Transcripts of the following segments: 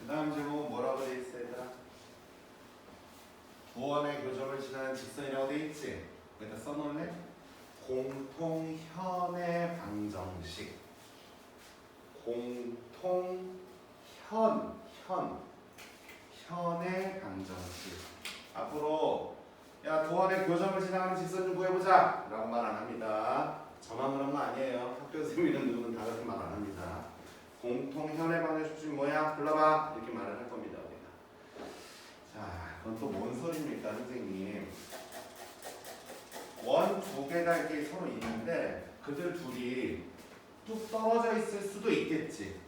다음 제목은 뭐라고 돼 있어 얘들아? 부원의 교점을 지나는 직선이라고 돼 있지? 여기다 써놓을래? 공통현의 방정식. 현의 방정식. 앞으로 야 도원의 교점을 지나가는 직선 좀 구해보자 라고 말 안 합니다. 저만 그런 거 아니에요. 학교 선생님이랑 누구는 다 그렇게 말 안 합니다. 공통현의 방정식 뭐야? 불러봐 이렇게 말을 할 겁니다. 우리가. 자, 그건 또 뭔 소리입니까 선생님? 원 두 개가 이렇게 서로 있는데 그들 둘이 뚝 떨어져 있을 수도 있겠지.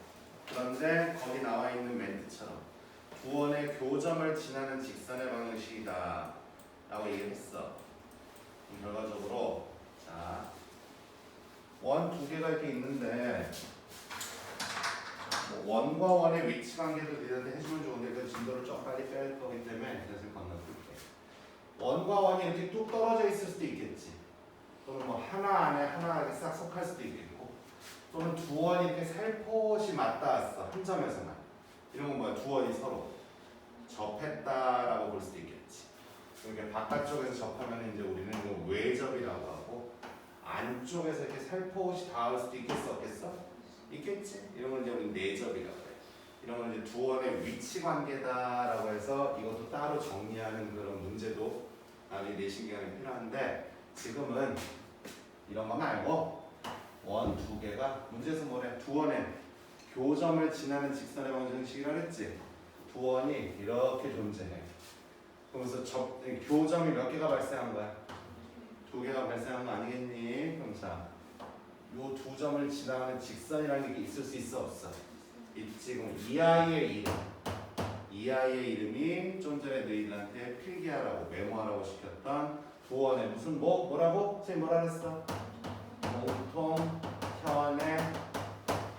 그런데 거기 나와 있는 멘트처럼 두 원의 교점을 지나는 직선의 방정식이다 라고 얘기했어. 결과적으로 자, 원 두 개가 이렇게 있는데 뭐 원과 원의 위치 관계도 니들한테 해주면 좋은데 그 진도를 좀 빨리 뺄 거기 때문에 그래서 건너뛸게. 원과 원이 이렇게 뚝 떨어져 있을 수도 있겠지. 또는 뭐 하나 안에 하나 이렇게 싹 속할 수도 있겠고, 또는 두 원이 이렇게 살포시 맞닿았어 한 점에서만. 이런 건 뭐야? 두 원이 서로 접했다라고 볼 수도 있겠지. 이렇게 바깥쪽에서 접하면 이제 우리는 이거 외접이라고 하고, 안쪽에서 이렇게 살포시 닿을 수도 있겠어, 없겠어? 있겠지. 이런 건 이제 우리 내접이라고 해. 이런 건 이제 두 원의 위치 관계다라고 해서 이것도 따로 정리하는 그런 문제도 나중에 내신 기간에 필요한데, 지금은 이런 거 말고 원 두 개가 문제에서 뭐래? 두 원의 교점을 지나는 직선의 방정식이라고 했지. 두 원이 이렇게 존재해. 그러면서 교점이 몇 개가 발생한 거야? 두 개가 발생한 거 아니겠니? 그럼 자, 요 두 점을 지나가는 직선이라는 게 있을 수 있어 없어? 있지. 그럼 이 아이의 이름이 좀 전에 너희들한테 필기하라고 메모하라고 시켰던 두 원의 무슨 뭐라고? 선생님 뭐라 그랬어? 공통현의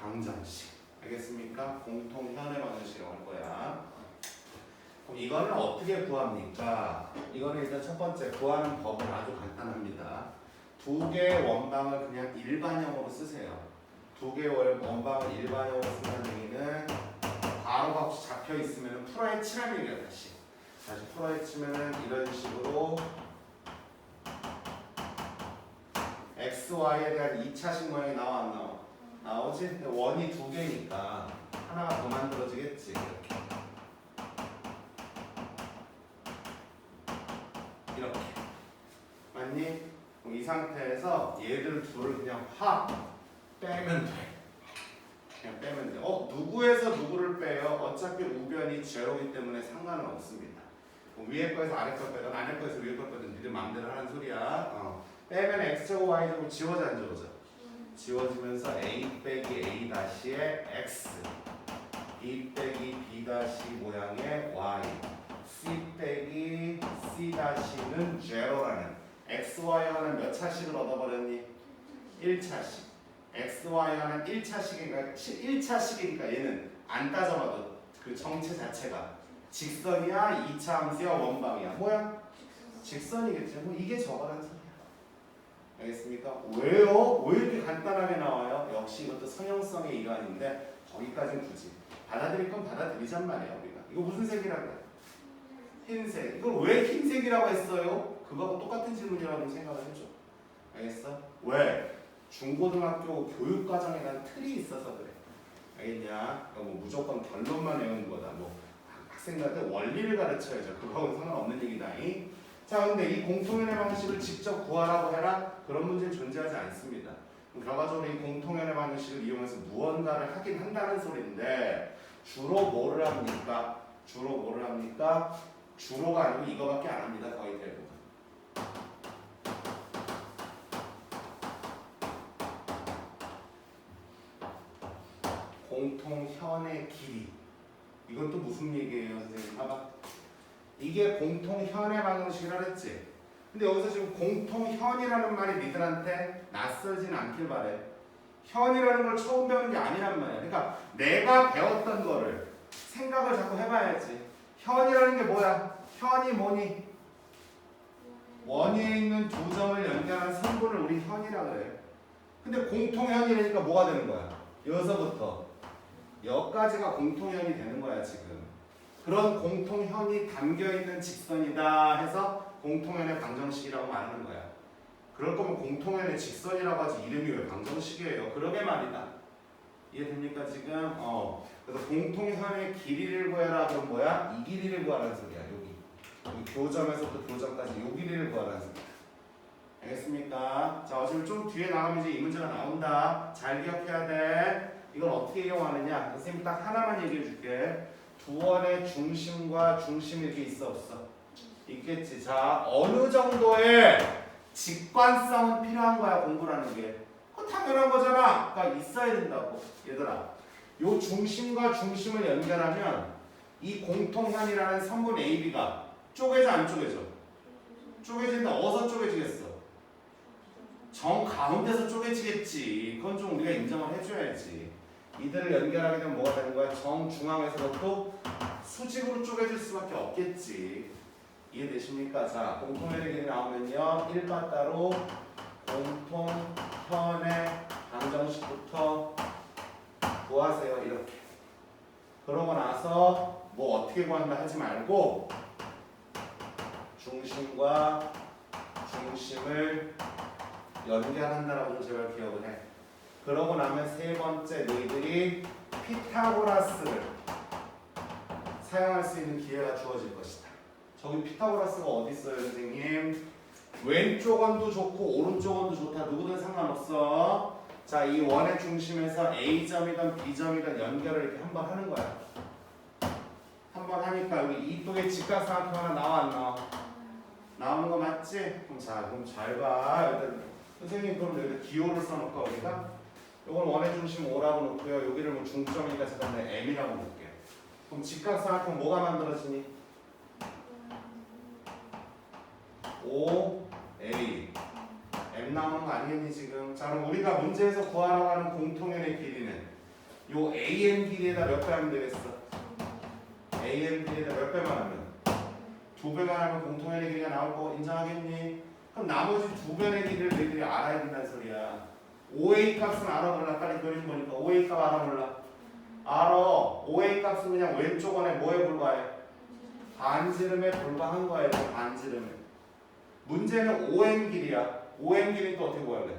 방정식. 알겠습니까? 공통현의 방정식이라고 할 거야. 그럼 이거는 어떻게 구합니까? 이거는 일단 첫 번째 구하는 법은 아주 간단합니다. 두 개의 원방을 그냥 일반형으로 쓰세요. 두 개의 원방을 일반형으로 쓴다는 얘기는 바로가 혹시 잡혀 있으면 풀어에 치라는 얘기야. 다시 풀어에 치면은 이런 식으로 x, y에 대한 2차식 모양이 나와 안 나와? 나오지? 근데 원이 두 개니까 하나가 더 만들어지겠지. 이렇게 맞니? 그럼 이 상태에서 얘들 둘을 그냥 확 빼면 돼. 그냥 빼면 돼. 누구에서 누구를 빼요? 어차피 우변이 제로이기 때문에 상관은 없습니다. 위에 거에서 아래 걸 빼든 아래 거에서 위에 걸 빼든 니들 마음대로 하는 소리야. 빼면 x제곱 y제곱 지워져 안 지워져? 지워지면서 a 빼기 a 다시의 x, b 빼기 b 다시 모양의 y, c 빼기 c 다시는 제로라는 x, y 하는 몇 차식을 얻어버렸니? 1차식. x, y 하는 1차식이니까 얘는 안 따져봐도 그 정체 자체가 직선이야, 2차 함수야, 원방이야. 뭐야? 직선이겠지. 뭐 이게 저거라는 소리야. 알겠습니까? 왜요? 왜 이렇게 간단하게 나와요? 역시 이것도 성형성의 일환인데 거기까지는 굳이 받아들일 건 받아들이잔 말이야 우리가. 이거 무슨 색이라고 해? 흰색. 이걸 왜 흰색이라고 했어요? 그거하고 똑같은 질문이라고 생각을 해줘. 알겠어? 왜? 중고등학교 교육과정에 대한 틀이 있어서 그래. 알겠냐? 뭐 무조건 결론만 외우는 거다. 뭐 학생들한테 원리를 가르쳐야죠. 그거하고는 상관없는 얘기다. 자, 근데 이 공통연의 방식을 직접 구하라고 해라? 그런 문제는 존재하지 않습니다. 결과적으로 이 공통연의 방식을 이용해서 무언가를 하긴 한다는 소리인데 주로 뭐를 합니까? 주로가 아니고 이거밖에 안 합니다. 거의 대부분. 공통현의 길이. 이건 또 무슨 얘기예요, 선생님? 봐봐. 이게 공통현의 방정식이라 했지. 근데 여기서 지금 공통현이라는 말이 니들한테 낯설진 않길 바래. 현이라는 걸 처음 배우는 게 아니란 말이야. 그러니까 내가 배웠던 거를 생각을 자꾸 해봐야지. 현이라는 게 뭐야? 현이 뭐니? 원위에 있는 두 점을 연결하는 선분을 우리 현이라 그래. 근데 공통현이라니까 뭐가 되는 거야? 여기서부터 여기까지가 공통현이 되는 거야 지금. 그런 공통현이 담겨있는 직선이다 해서 공통현의 방정식이라고 말하는 거야. 그럴 거면 공통현의 직선이라고 하지 이름이 왜 방정식이에요? 그러게 말이다. 이해됩니까 지금? 그래서 공통현의 길이를 구해라. 그럼 뭐야? 이 길이를 구하라는 소리야. 여기 교점에서부터 교점까지 이 길이를 구하라는 소리야. 알겠습니까? 자, 어차피 좀 뒤에 나가면 이제 이 문제가 나온다. 잘 기억해야 돼. 이걸 어떻게 이용하느냐? 선생님 딱 하나만 얘기해 줄게. 두 원의 중심과 중심 이렇게 있어 없어? 있겠지. 자, 어느 정도의 직관성은 필요한 거야 공부라는 게. 그거 당연한 거잖아. 그러니까 있어야 된다고. 얘들아, 요 중심과 중심을 연결하면 이 공통현이라는 선분 AB가 쪼개져 안 쪼개져? 쪼개진다. 어디서 쪼개지겠어? 정 가운데서 쪼개지겠지. 그건 좀 우리가 인정을 해줘야지. 이들을 연결하게 되면 뭐가 되는 거야? 정 중앙에서부터 수직으로 쪼개질 수밖에 없겠지. 이해되십니까? 자, 공통현의 길이 나오면요 1바 따로 공통현의 방정식부터 구하세요. 이렇게. 그러고 나서 뭐 어떻게 구한다 하지 말고 중심과 중심을 연결한다라고 좀 제발 기억을 해. 그러고 나면 세 번째 너희들이 피타고라스를 사용할 수 있는 기회가 주어질 것이다. 저기 피타고라스가 어디 있어요, 선생님? 왼쪽 원도 좋고 오른쪽 원도 좋다. 누구든 상관없어. 자, 이 원의 중심에서 A점이든 B점이든 연결을 이렇게 한번 하는 거야. 한번 하니까 여기 이쪽에 직각삼각형 하나 나와 안 나와? 나오는 거 맞지? 그럼 잘 봐. 선생님 그럼 여기다 기호를 써놓을까 우리가? 요건 원의 중심 O라고 놓고요. 여기를 뭐 중점이니까 잠깐 내가 M이라고 놓을게요. 그럼 직각삼각형 뭐가 만들어지니? O, A, M 나오는 거 아니겠니 지금? 자, 그럼 우리가 문제에서 구하라고 하는 공통현의 길이는 요 AM 길이에다 몇 배 하면 되겠어? AM 길이에다 몇 배만 하면? 2배만 하면 공통현의 길이가 나올 거 인정하겠니? 그럼 나머지 2배의 길이를 너희들이 알아야 된다는 소리야. OA 값은 알아 몰라? 빨리 그림 보니까 OA 값 알아 몰라? 알아. OA 값은 그냥 왼쪽 원에 뭐에 불과해? 반지름에 불과한 거야. 반지름에. 문제는 OM 길이야. OM 길이 또 어떻게 구할래?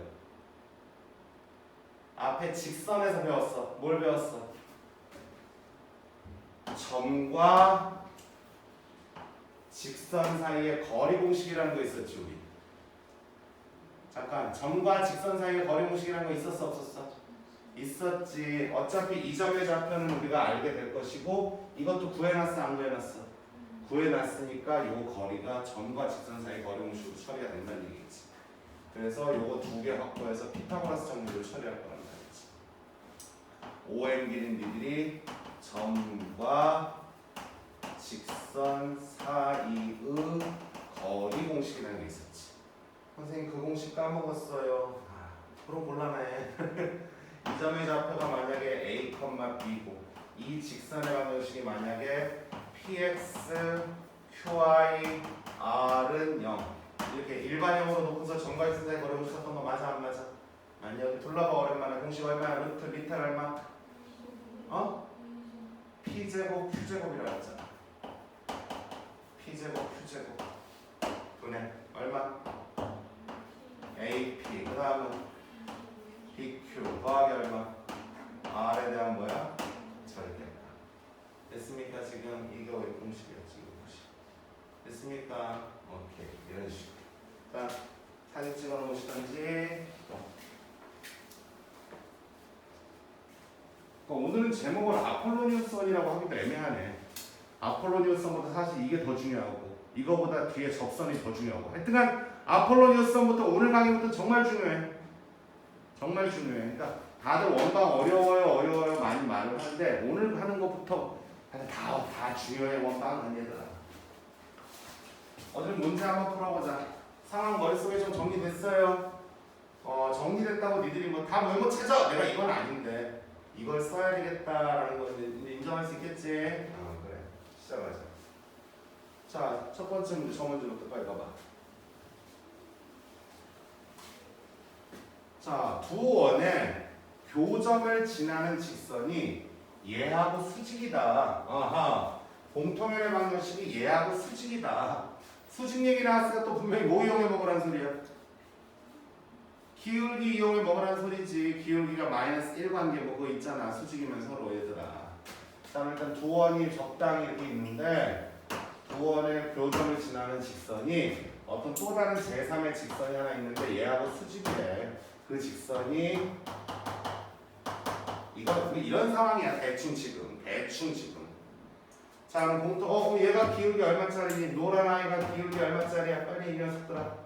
앞에 직선에서 배웠어. 뭘 배웠어? 점과 직선 사이의 거리 공식이라는 거 있었지 우리. 잠깐, 점과 직선 사이의 거리 공식이라는 거 있었어 없었어? 있었지. 어차피 이 점의 좌표는 우리가 알게 될 것이고 이것도 구해놨어 안 구해놨어? 구해놨으니까 요 거리가 점과 직선 사이 거리 공식으로 처리가 된다는 얘기겠지. 그래서 요거 2개 확보해서 피타고라스 정리를 처리할 거란 말이지. OM 길인 니들이 점과 직선 사이의 거리 공식이라는 게 있었지. 선생님 그 공식 까먹었어요. 그럼 곤란해. 이 점의 좌표가 만약에 A, B고 이 직선의 방정식이 만약에 PX, QI, R은 0 이렇게 일반형으로 놓고서 점과 직선 사이 거리 공식 썼던 거 맞아 안 맞아? 아니 여기 둘러봐 오랜만에 공식 얼마야? 루트 밑에 얼마? P제곱, Q제곱이라고 했잖아. P제곱, Q제곱 분의 얼마? AP 그 다음은 BQ 더하기 얼마? R에 대한 뭐야? 절대값. 됐습니까? 지금 이거 공식이었지 이거 공식. 됐습니까? 오케이 이런 식으로. 자 사진 찍어 놓으시던지. 오늘은 제목을 아폴로니우스선이라고 하기도 애매하네. 아폴로니우스선보다 사실 이게 더 중요하고 이거보다 뒤에 접선이 더 중요하고 하여튼간 아폴로니우스선부터 오늘 강의부터 정말 중요해. 정말 중요해. 그러니까 다들 원방 어려워요 많이 말을 하는데 오늘 하는 것부터 다 중요해. 원방은 얘들아. 어제 문제 한번 풀어보자. 상황 머릿속에 좀 정리됐어요? 정리됐다고 니들이 뭐 다 메모 찾아. 내가 이건 아닌데 이걸 써야 되겠다라는 거 인정할 수 있겠지? 그래. 시작하자. 자, 첫 번째 문제, 저 문제부터 빨리 가봐. 자, 두 원의 교점을 지나는 직선이 얘하고 수직이다. 아하. 공통연의 방정식이 얘하고 수직이다. 수직 얘기 나왔으니까 또 분명히 뭐 이용해 먹으라는 소리야? 기울기 이용해 먹으라는 소리지. 기울기가 마이너스 1 관계 뭐 그거 있잖아. 수직이면 서로 얘들아. 그다음에 일단 두 원이 적당히 이렇게 있는데 두 원의 교점을 지나는 직선이 어떤 또 다른 제3의 직선이 하나 있는데 얘하고 수직이래. 그 직선이 이런 상황이야. 대충 지금. 자 그럼 그럼 얘가 기울기 얼마짜리니? 노란 아이가 기울기 얼마짜리야? 빨리 이 녀석들아.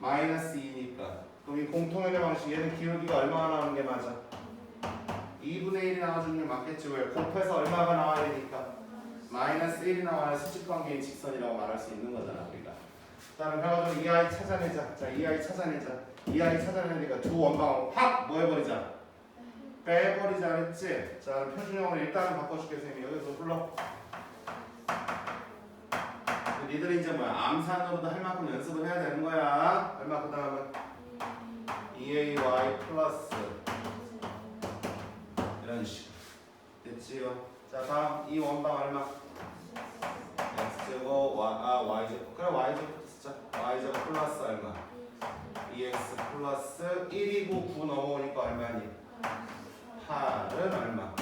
마이너스 2니까. 그럼 이 공통연의 방식 얘는 기울기가 얼마가 나오는 게 맞아? 2분의 1이 나와주는 게 맞겠지. 왜? 곱해서 얼마가 나와야 되니까 마이너스 1이 나와야 수직관계인 직선이라고 말할 수 있는 거잖아 우리가. 자 그럼 해가지고 이 아이 찾아내자. 자 이 아이 찾아내자. 이 아이 찾아내니까 두 원방을 확 뭐 해버리자? 빼버리자 그랬지? 자 표준형으로 일단은 바꿔줄게 쌤이. 여기서 불러. 니들이 이제 뭐야? 암산으로도 할 만큼 연습을 해야 되는 거야. 얼마 그 다음은 2ay 플러스 이런 식으로 됐지요? 자 다음 이 원방 얼마? x제곱 y제곱. 그래 y제곱 쓰자. y제곱 플러스 얼마? 2x 플러스 1이고 9 넘어오니까 얼마니? 8은 얼마?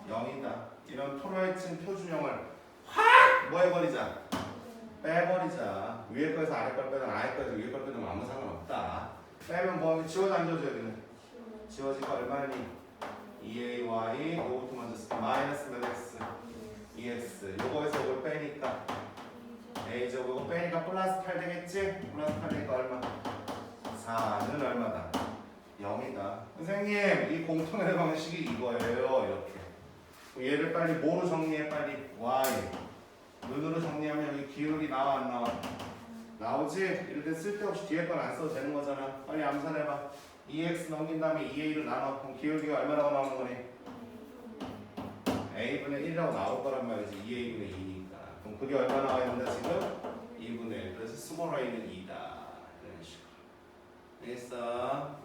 0이다. 이런 토로에친 표준형을 확 뭐 해버리자? 빼버리자. 위에 거에서 아래 걸 빼든 아래 거에서 위에 걸 빼든 아무 상관없다. 빼면 뭐 지워져 안 지워져 여기는? 지워지가 얼마니? 2ay 요것도 먼저 쓸게. 마이너스 몇 x? 2x. 요거에서 이걸 빼니까 a제곱 요거 빼니까 플러스 8 되겠지? 플러스 8 되니까 얼마? 4는 얼마다? 0이다. 선생님 이 공통의 방식이 이거예요. 이렇게. 얘를 빨리 뭐로 정리해? 빨리 y 눈으로 정리하면 여기 기울기 나와 안 나와? 나오지? 이럴 때 쓸데없이 뒤에 건 안 써도 되는 거잖아. 빨리 암산해봐. 2x 넘긴 다음에 2a로 나눠. 그럼 기울기가 얼마라고 나오는 거니? a분의 1이라고 나올 거란 말이지. 2a분의 2니까. 그럼 그게 얼마 나와야 된다 지금? 2분의 1. 그래서 스몰 a는 2다. 이런 식으로. 알겠어?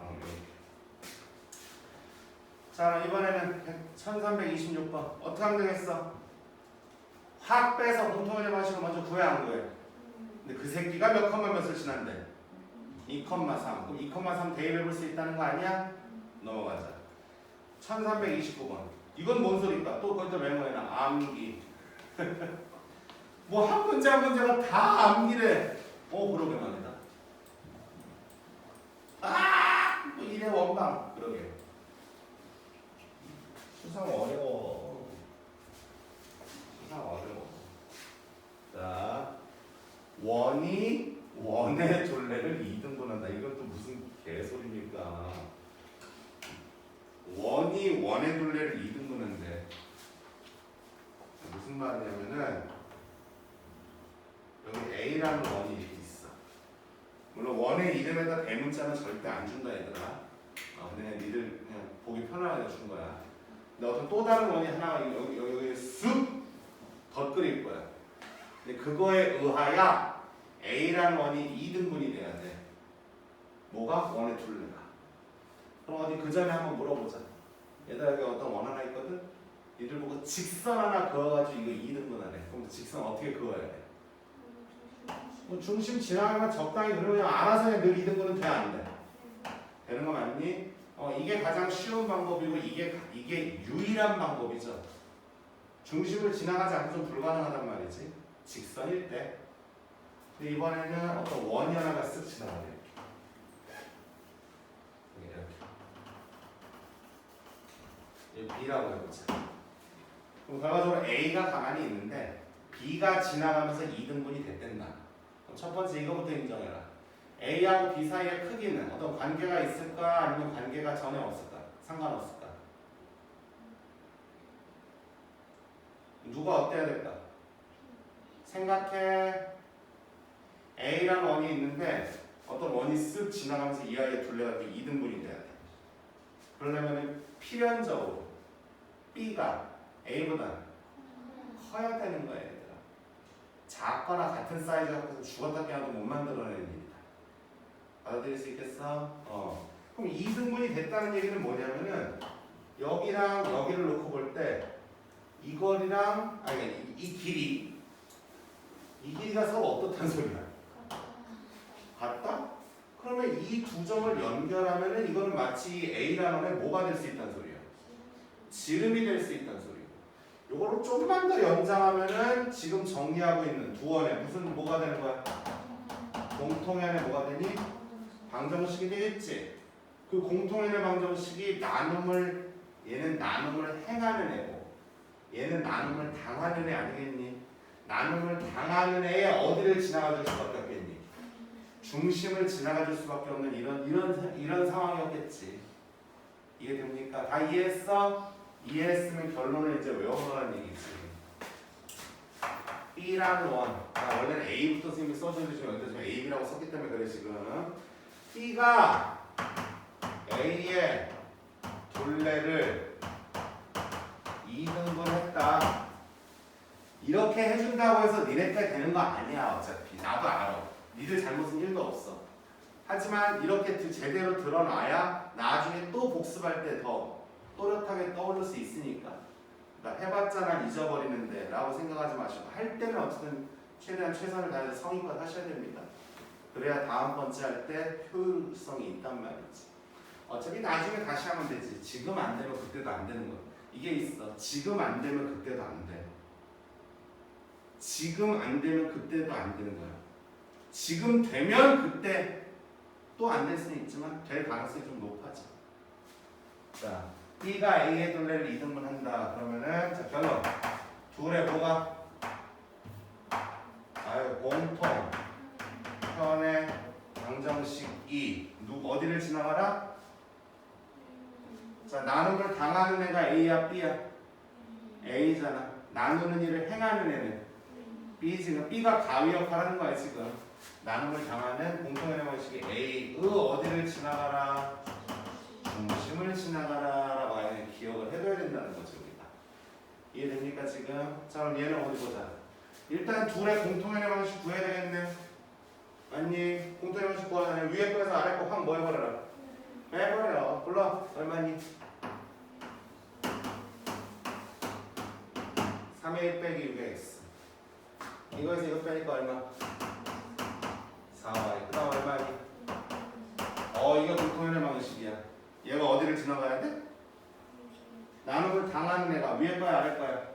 자 이번에는 1326번. 어떻게 하면 되겠어? 확 빼서 공통연의 방식을 먼저 구해 안 구해? 근데 그 새끼가 몇 컴마 몇을 지난대? 2,3. 그럼 2,3 대입해볼 수 있다는 거 아니야? 넘어가자. 1329번. 이건 뭔 소리일까? 또 그것도 메모해놔. 암기. 뭐 한 문제 한 문제가 다 암기래. 그러게 말이다. 뭐 이래 원방. 그러게. 수상 어려워. 자, 원의 둘레를 2등분한다. 이건 또 무슨 개소리입니까? 원이 원의 둘레를 2등분한대. 무슨 말이냐면은 여기 A라는 원이 이렇게 있어. 물론 원의 이름에다 대문자는 절대 안 준다 얘들아. 그냥 니들 그냥 보기 편하게 준 거야. 근데 어떤 또 다른 원이 하나가 여기 쑥 덧그릴 거야. 근데 그거에 의하여 A라는 원이 2등분이 돼야 돼. 뭐가? 원의 둘레가. 그럼 어디 그 전에 한번 물어보자. 얘들아 여기 어떤 원 하나 있거든? 얘들 보고 직선 하나 그어가지고 이거 2등분하래. 그럼 직선 어떻게 그어야 돼? 뭐 중심 지나가면 적당히 그러면 알아서 늘 2등분은 돼 안 돼? 되는 거 맞니? 이게 가장 쉬운 방법이고 이게 유일한 방법이죠. 중심을 지나가지 않고 좀 불가능하단 말이지. 직선일 때. 근데 이번에는 어떤 원이 하나가 쓱 지나가네. 이렇게. B라고 해보자. 그럼 결과적으로 A가 가만히 있는데 B가 지나가면서 2등분이 됐댄다. 그럼 첫 번째 이거부터 인정해라. A하고 B 사이의 크기는 어떤 관계가 있을까? 아니면 관계가 전혀 없을까? 상관없을까? 누가 어때야 될까? 생각해. A라는 원이 있는데 어떤 원이 쓱 지나가면서 이 아이의 둘레가 2등분이 돼야 돼. 그러려면 필연적으로 B가 A보다 커야 되는 거야 얘들아. 작거나 같은 사이즈 갖고서 죽었다 깨어도 못 만들어내는 일이다. 받아들일 수 있겠어? 그럼 2등분이 됐다는 얘기는 뭐냐면은 여기랑 여기를 놓고 볼 때 이 거리랑 아니 이 길이 이 길이가 서로 어떻다는 소리야? 같다? 그러면 이 두 점을 연결하면은 이거는 마치 A라는 애 뭐가 될 수 있다는 소리야? 지름이 될 수 있다는 소리야. 요거를 조금만 더 연장하면은 지금 정리하고 있는 두 원에 무슨 뭐가 되는 거야? 공통연의 뭐가 되니? 방정식이 되겠지. 그 공통연의 방정식이 나눔을 얘는 나눔을 행하는 애고 얘는 나눔을 당하는 애 아니겠니? 나눔을 당하는 애에 어디를 지나가줄 수밖에 없겠니? 중심을 지나가줄 수밖에 없는 이런 상황이었겠지. 이해됩니까? 다 이해했어? 이해했으면 결론을 이제 외워보라는 얘기지. B라는 원. 원래는 A부터 선생님이 써주는데 지금 A, B라고 썼기 때문에 그래 지금. B가 A의 둘레를 2등분 했다. 이렇게 해준다고 해서 니네 때 되는 거 아니야 어차피. 나도 알아. 니들 잘못은 1도 없어. 하지만 이렇게 제대로 드러나야 나중에 또 복습할 때 더 또렷하게 떠오를 수 있으니까. 그러니까 해봤자 난 잊어버리는데 라고 생각하지 마시고 할 때는 어쨌든 최대한 최선을 다해서 성의껏 하셔야 됩니다. 그래야 다음 번째 할 때 효율성이 있단 말이지. 어차피 나중에 다시 하면 되지. 지금 안 되면 그때도 안 되는 거야. 이게 있어. 지금 안 되면 그때도 안 돼. 지금 안 되면 그때도 안 되는 거야. 지금 되면 그때 또 안 될 수는 있지만 될 가능성이 좀 높아져. 자, B가 A의 둘레를 2등분 한다. 그러면은 자 결론. 둘의 뭐가? 공통 편의 방정식 2. 어디를 지나가라? 자, 나눔을 당하는 애가 A야 B야? A잖아. 나누는 일을 행하는 애는 B지. B가 가위 역할을 하는 거야 지금. 나눔을 당하는 공통연의 방식이 A의 어디를 지나가라? 중심을 지나가라 라고 아예 기억을 해둬야 된다는 거죠 우리가. 이해됩니까 지금? 자 그럼 얘는 어디 보자. 일단 둘의 공통연의 방식 구해야 되겠네. 아니 공통연의 방식 구하잖아요. 위에 거에서 아래 거 확 뭐 해버려라. 해버려. 불러. 얼마니? 3의 1 빼기 6의 x. 이거에서 이거 빼니까 얼마? 4y. 그 다음 얼마니? 이게 공통연의 방식이야. 얘가 어디를 지나가야 돼? 나눔을 당하는 애가 위에 거야 아래 거야?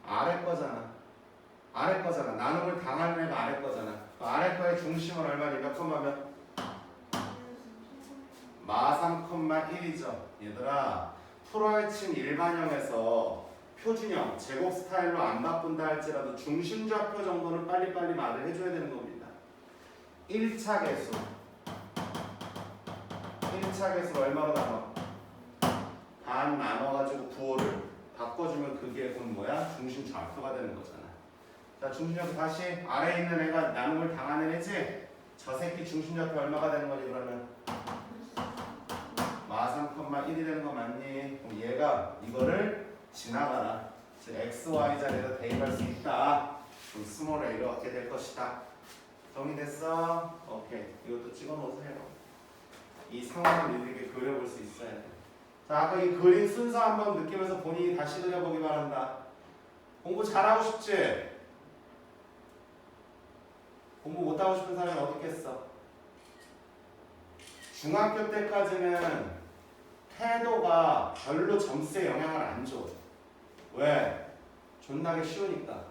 아래 거잖아. 아래 거잖아. 나눔을 당하는 애가 아래 거잖아. 아래 거의 중심은 얼마니? 몇 콤마면? 마 3,1이죠. 얘들아 풀어헤친 일반형에서 표준형, 제곱 스타일로 안 바꾼다 할지라도 중심좌표 정도는 빨리빨리 말을 해줘야 되는 겁니다. 1차 계수 1차 계수를 얼마로 나눠? 반 나눠가지고 부호를 바꿔주면 그게 그럼 뭐야? 중심좌표가 되는 거잖아. 자 중심좌표 다시 아래에 있는 애가 나눔을 당하는 애지? 저 새끼 중심좌표 얼마가 되는 거지 그러면? 마 3,1이 되는 거 맞니? 그럼 얘가 이거를 지나가라. x, y 자리에다 대입할 수 있다. 그럼 스몰 a 이렇게 될 것이다. 정리됐어? 오케이. 이것도 찍어 놓으세요. 이 상황을 이렇게 그려볼 수 있어야 돼. 자, 아까 이 그린 순서 한번 느끼면서 본인이 다시 그려보기 바란다. 공부 잘하고 싶지? 공부 못하고 싶은 사람이 어떻겠어? 중학교 때까지는 태도가 별로 점수에 영향을 안 줘. 왜? 존나게 쉬우니까.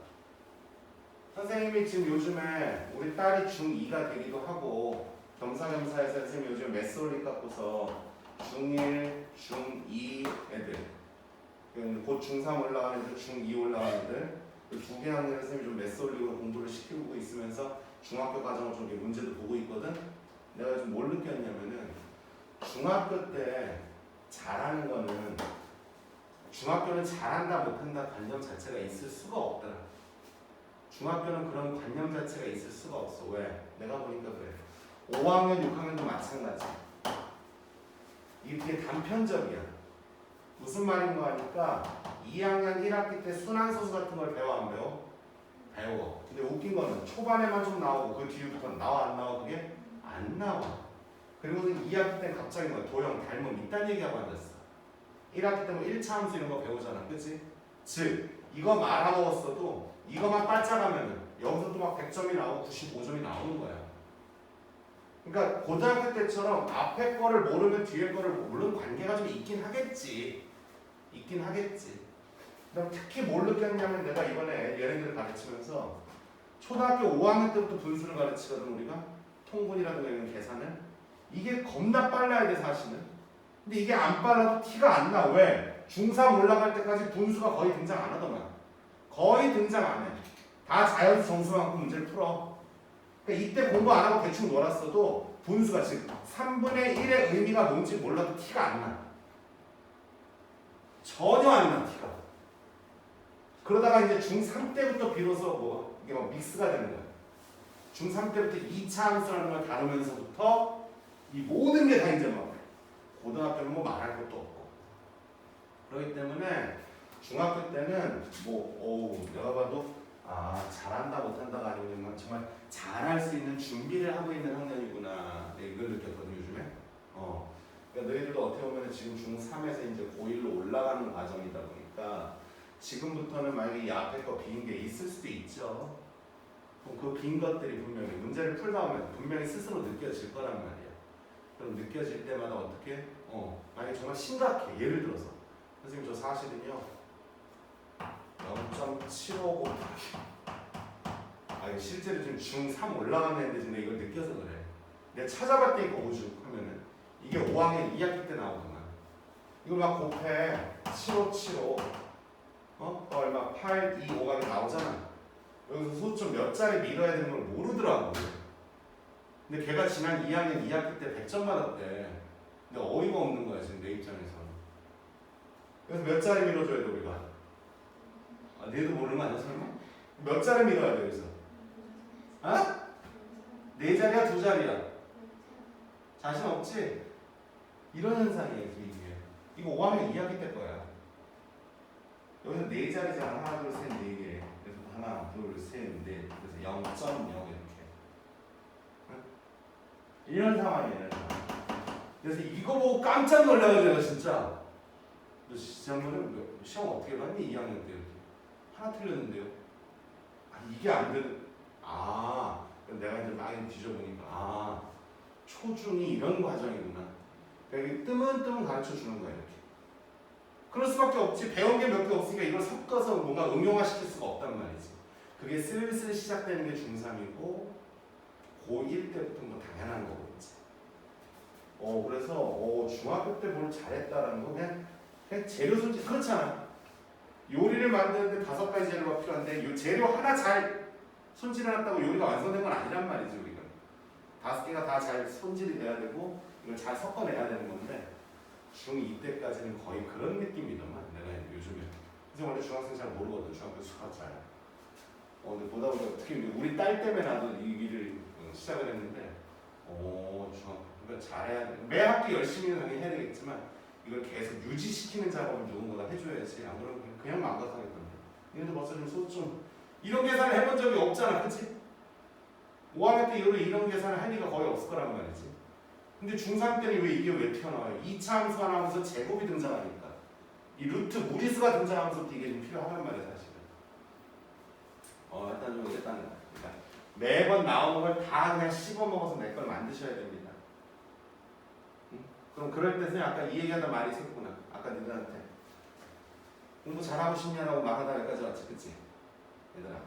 선생님이 지금 요즘에 우리 딸이 중2가 되기도 하고 겸사겸사해서 선생님이 요즘 메스올릭 갖고서 중1, 중2 애들 곧 중3 올라가는 애들, 중2 올라가는 애들 두 개 학년을 선생님이 좀 메스올릭으로 공부를 시키고 있으면서 중학교 과정을 좀 문제도 보고 있거든. 내가 요즘 뭘 느꼈냐면은 중학교 때 잘하는 거는 중학교는 잘한다 못한다 관념 자체가 있을 수가 없더라. 중학교는 그런 관념 자체가 있을 수가 없어. 왜? 내가 보니까 그래. 5학년, 6학년도 마찬가지. 이게 되게 단편적이야. 무슨 말인가 하니까 2학년 1학기 때 순환소수 같은 걸 배워 안 배워? 배워. 근데 웃긴 거는 초반에만 좀 나오고 그 뒤부터는 나와 안 나와? 그게 안 나와. 그리고 2학기 때 갑자기 뭐 도형, 닮음 이딴 얘기하고 앉았어. 1학기 때 뭐 1차 함수 이런 거 배우잖아. 그치? 즉 이거 말아먹었어도 이거만 빨짝하면은 여기서 또 막 100점이 나오고 95점이 나오는 거야. 그러니까 고등학교 때처럼 앞에 거를 모르면 뒤에 거를 물론 관계가 좀 있긴 하겠지. 있긴 하겠지. 그럼 특히 뭘 느꼈냐면 내가 이번에 얘네들을 가르치면서 초등학교 5학년 때부터 분수를 가르치거든 우리가. 통분이라든가 이런 계산을. 이게 겁나 빨라야 돼 사실은. 근데 이게 안 빨라도 티가 안 나. 왜? 중3 올라갈 때까지 분수가 거의 등장 안 하더만. 거의 등장 안 해. 다 자연수 정수만큼 문제를 풀어. 그러니까 이때 공부 안 하고 대충 놀았어도 분수가 즉 3분의 1의 의미가 뭔지 몰라도 티가 안 나. 전혀 안 나 티가. 그러다가 이제 중3 때부터 비로소 뭐 이게 막 믹스가 되는 거야. 중3 때부터 2차 함수라는 걸 다루면서부터 이 모든 게 다 이제 막 고등학교는 뭐 말할 것도 없고. 그렇기 때문에 중학교 때는 뭐 어우 내가 봐도 잘한다 못한다가 아니면 정말 잘할 수 있는 준비를 하고 있는 학년이구나. 내가 이걸 느꼈거든 요즘에. 그러니까 너희들도 어떻게 보면 지금 중3에서 이제 고1로 올라가는 과정이다 보니까 지금부터는 만약에 이 앞에 거 빈 게 있을 수도 있죠. 그럼 그 빈 것들이 분명히 문제를 풀다 보면 분명히 스스로 느껴질 거란 말이야. 그럼 느껴질 때마다 어떻게? 만약에 정말 심각해. 예를 들어서 선생님 저 사실은요 0.75 곱하기 실제로 지금 중3 올라갔는데 지금 이걸 느껴서 그래. 내가 찾아봤다니까 오죽 하면은 이게 5학년 2학기 때 나오더만. 이거 막 곱해 7575 얼마 8, 2, 5가 나오잖아. 여기서 소점 몇 자리 밀어야 되는 걸 모르더라고. 근데 걔가 지난 2학년 2학기 때 100점 받았대. 근데 어이가 없는 거야 지금 내 입장에서. 그래서 몇 자리 밀어줘야 돼 우리가? 너희도 모르는 거 아니야 설마? 몇 자리 밀어야 돼 여기서? 네 자리야 두 자리야? 자신 없지? 이런 현상이에요 이게. 이거 5학년 2학기 때 거야. 여기서 네 자리잖아. 하나 둘 셋 네 개. 그래서 하나 둘 셋 넷. 그래서 0.0 이렇게. 이런 상황이에요. 그래서 이거 보고 깜짝 놀라가지고 진짜. 너 지난번에 시험 어떻게 봤니? 2학년 때 하나 틀렸는데요. 이게 안 되는. 내가 이제 많이 뒤져보니까 초중이 이런 과정이구나. 그러니까 뜨문뜨문 가르쳐 주는 거야 이렇게. 그럴 수밖에 없지. 배운 게 몇 개 없으니까 이걸 섞어서 뭔가 응용화시킬 수가 없단 말이지. 그게 슬슬 시작되는 게 중3이고 고1 때부터 뭐 당연한 거고 이제. 그래서 중학교 때 뭘 잘했다라는 거 그냥 재료 손질 그렇잖아. 요리를 만드는데 5가지 재료가 필요한데 이 재료 하나 잘 손질해놨다고 요리가 완성된 건 아니란 말이지 우리가. 5개가 다 잘 손질이 돼야 되고 이걸 잘 섞어내야 되는 건데 중2 때까지는 거의 그런 느낌이더만 내가 요즘에. 그래서 원래 중학생 잘 모르거든. 중학교 수학 잘. 근데 보다 보니까 특히 우리 딸 때문에 나도 이 일을 시작을 했는데 그러니까 잘해야 돼. 매 학기 열심히는 당연히 해야 되겠지만 이걸 계속 유지시키는 작업을 누군가가 해줘야지. 안 그러면 그냥 망각하겠던데. 얘네들 벌써 좀 소좀 이런 계산을 해본 적이 없잖아. 그치? 5학년 때 이후로 이런 계산을 할 리가 거의 없을 거란 말이지. 근데 중3 때는 이게 왜 튀어나와요? 2차 함수가 나오면서 제곱이 등장하니까 이 루트 무리수가 등장하면서부터 이게 좀 필요하단 말이야 사실은. 일단 매번 나오는 걸 다 그냥 씹어먹어서 내 걸 만드셔야 됩니다. 그럼 그럴 때 선생님 아까 이 얘기하다 말이 있었구나. 아까 너희들한테 공부 잘하고 싶냐라고 말하다 여기까지 왔지. 그치? 얘들아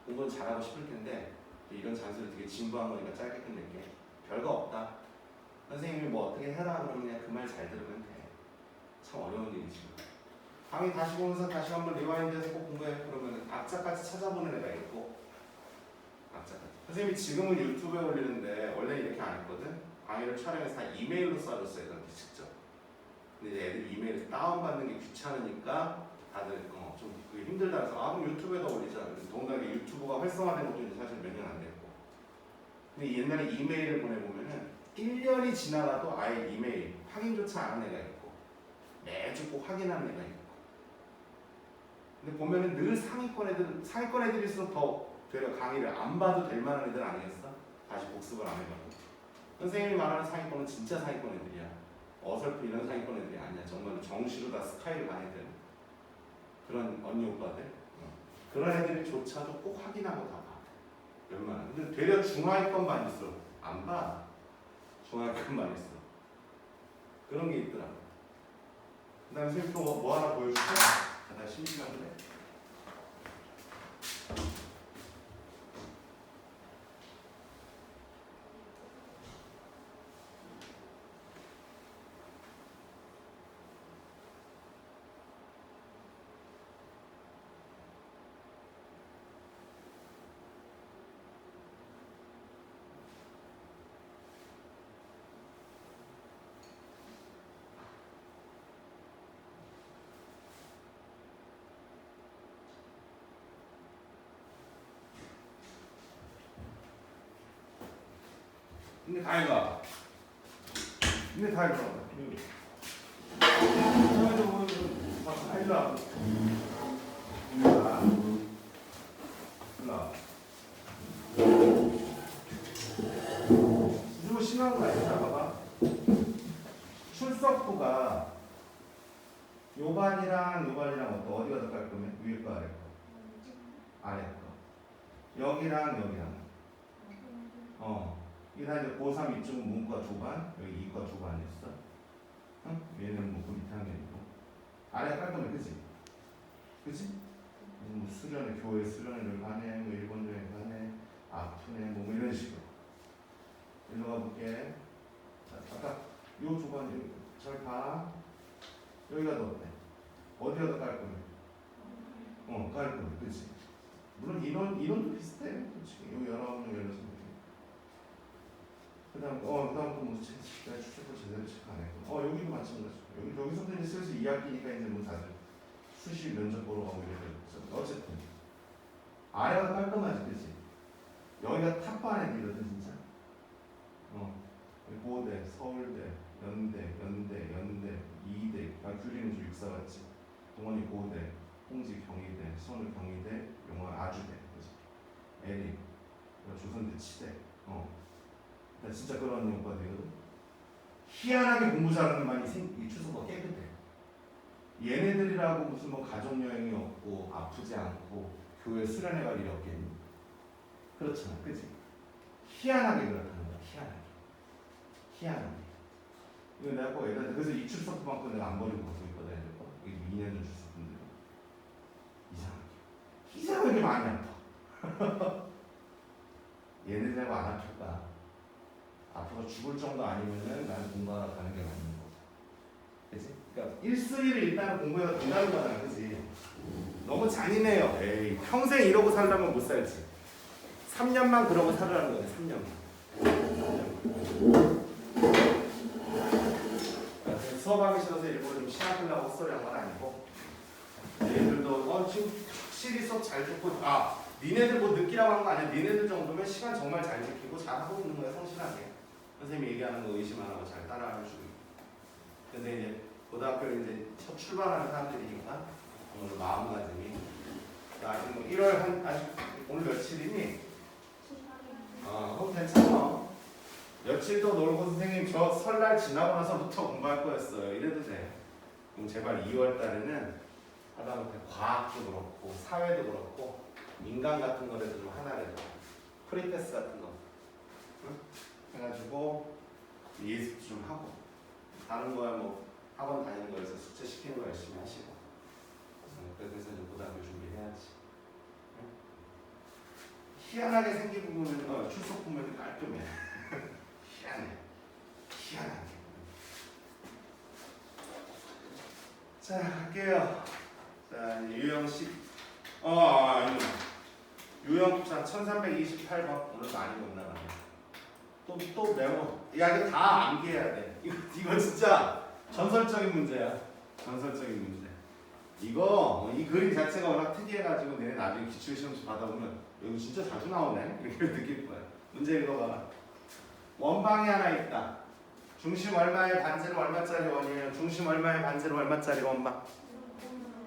공부는 잘하고 싶을 텐데 이런 잔소리 되게 진부한 거니까 짧게 끝낼게. 별거 없다. 선생님이 뭐 어떻게 해라 그러면 그냥 그 말 잘 들으면 돼. 참 어려운 일이지. 강의 다시 보면서 다시 한번 리와인드해서 꼭 공부해. 그러면 악자까지 찾아보는 애가 있고 악자까지. 선생님이 지금은 유튜브에 올리는데 원래 이렇게 안 했거든. 강의를 촬영해서 다 이메일로 쏴줬어요. 애들한테 직접. 근데 이제 애들 이메일에서 다운받는 게 귀찮으니까 다들 좀 그게 힘들다 해서 그럼 유튜브에다 올리자. 더군다나 유튜브가 활성화된 것도 이제 사실 몇 년 안 됐고. 근데 옛날에 이메일을 보내보면은 1년이 지나가도 아예 이메일 확인조차 안 하는 애가 있고 매주 꼭 확인하는 애가 있고. 근데 보면은 늘 상위권 애들일수록 더 되려 강의를 안 봐도 될 만한 애들 아니겠어? 다시 복습을 안 해가고. 선생님이 말하는 상위권은 진짜 상위권 애들이야. 어설픈 이런 상위권 애들이 아니야. 정말 정시로 다 스카이를 많이 되는 그런 언니 오빠들. 그런 애들이조차도 꼭 확인하고 다 봐. 웬만하면. 근데 되려 중하위권만 있어. 안 봐. 중하위권만 있어. 그런 게 있더라. 그 다음에 선생님 또 뭐 하나 보여줄까? 나 심심한데. 근데 다 읽어. 근데 다 읽어. 다 읽어. 좀 심한 거 아니야? 봐봐. 출석부가 요반이랑 어디가 더 깔끔해? 위에 거 아래 거? 아래 거. 여기랑. 이다 이제 고3 이쪽은 문과 조반, 여기 이과 조반이었어. 응? 얘는 뭐 밑에 한 게 있고. 아래가 깔끔해, 그치? 그치? 뭐 수련회, 교회 수련회를 가네, 뭐 일본 여행 가네, 아프네, 뭐 이런 식으로. 일로 가볼게. 자, 아까 요 조반, 여기 잘 봐. 여기가 더 어때? 어디가 더 깔끔해? 깔끔해, 그치? 물론 인원도 비슷해, 그치? 여기 19명, 16명. 그다음 그다음부터 뭐 내가 출석부 제대로 체크 안 했고 여기도 마찬가지. 여기서부터 이제 슬슬 2학기니까 이제 뭐 다들 수시 면접 보러 가고 이래서 어쨌든 아래가 깔끔하지, 그렇지? 여기가 탑반 애들이거든 진짜. 고대, 서울대, 연대, 이대, 규리는 좀 육사 같지. 동원이 고대, 홍지 경희대, 선우 경희대, 용화 아주대, 그렇지? 에릭, 조선대 치대. 나 진짜 그런 오빠들이거든. 희한하게 공부 잘하는 반이 이 추석가 깨끗해. 얘네들이라고 무슨 뭐 가족여행이 없고 아프지 않고 교회 수련회 갈 일이 없겠니? 그렇잖아, 그치? 희한하게 그렇다는 거야. 희한하게. 이거 내가 꼭 애들한테 그래서 이 출석부만큼 내가 안 버리고 가고 있거든. 이게 2년 전 출석분들 이상하게 많이 아파. 얘네들하고 안 아플까? 앞으로 죽을 정도 아니면은 나는 공부하러 가는 게 맞는 거고. 그치? 그러니까 1순위를 일단 공부해서 된다는 거잖아. 그치? 너무 잔인해요. 에이, 평생 이러고 살려면 못 살지. 3년만 그러고 살으라는 거네. 3년만. 수업하기 싫어서 일부러 좀 시합하려고 헛소리한 건 아니고 얘들도 지금 확실히 수업 잘 듣고 니네들 뭐 느끼라고 하는 거 아니야. 니네들 정도면 시간 정말 잘 지키고 잘 하고 있는 거야. 성실하게. 선생님이 얘기하는 거 의심 안 하고 잘 따라하는 중. 근데 이제 고등학교를 이제 첫 출발하는 사람들이니까 오늘 마음가짐이 아직 뭐 1월 아직 오늘 며칠이니? 그럼 괜찮아. 며칠 더 놀고 선생님 저 설날 지나고 나서부터 공부할 거였어요. 이래도 돼. 그럼 제발 2월 달에는 하다못해 과학도 그렇고 사회도 그렇고 인간 같은 거라도 좀 하나라도 프리테스트 같은 거 해가지고 예습 좀 하고 다른 거야 뭐 학원 다니는 거에서 숙제 시키는 거 열심히 하시고 그래서 이제 고등학교 준비해야지. 희한하게 생긴 부분은 출석 보면 깔끔해. 희한하게. 자 갈게요. 자 유형식 유형국산 1328번 오늘 많이 못 나가네. 또 메모. 야 이거 다 암기해야 돼. 이거 진짜 전설적인 문제야. 전설적인 문제. 이 그림 자체가 워낙 특이해가지고 내가 나중에 기출시험지 받아보면 이거 진짜 자주 나오네 이렇게 느낄 거야. 문제 읽어봐. 원방이 하나 있다. 중심 얼마의 반지름 얼마짜리 원이에요? 중심 얼마의 반지름 얼마짜리 원방?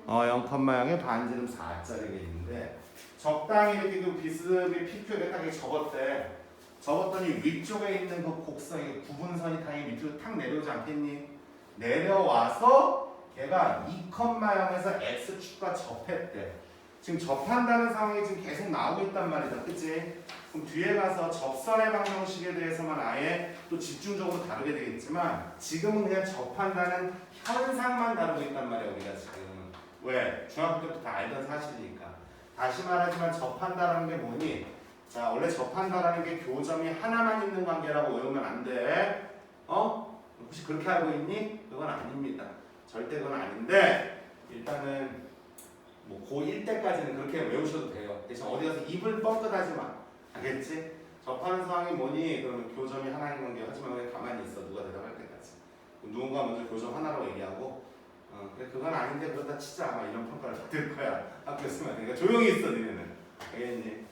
0,0의 반지름 4짜리가 있는데 적당히 이렇게 그 비스듬히 PQ에 딱 접었대. 접었더니 위쪽에 있는 그 곡선, 구분선이 당연히 밑으로 탁 내려오지 않겠니? 내려와서 걔가 2,0에서 x축과 접했대. 지금 접한다는 상황이 지금 계속 나오고 있단 말이다. 그치? 그럼 뒤에 가서 접선의 방정식에 대해서만 아예 또 집중적으로 다루게 되겠지만 지금은 그냥 접한다는 현상만 다루고 있단 말이야 우리가 지금. 왜? 중학교 때부터 다 알던 사실이니까. 다시 말하지만 접한다라는 게 뭐니? 자, 원래 접한다라는 게 교점이 하나만 있는 관계라고 외우면 안 돼. 혹시 그렇게 알고 있니? 그건 아닙니다. 절대 그건 아닌데 일단은 뭐 고1 때까지는 그렇게 외우셔도 돼요. 대신 어디 가서 입을 뻥끗하지 마. 알겠지? 접하는 상황이 뭐니? 그러면 교점이 하나인 관계 하지만 그냥 가만히 있어. 누가 대답할 때까지. 누군가 먼저 교점 하나라고 얘기하고 그래 그건 아닌데 그러다 치자 아마 이런 평가를 받을 거야. 학교에서만. 그러니까 조용히 있어 니네는. 알겠니?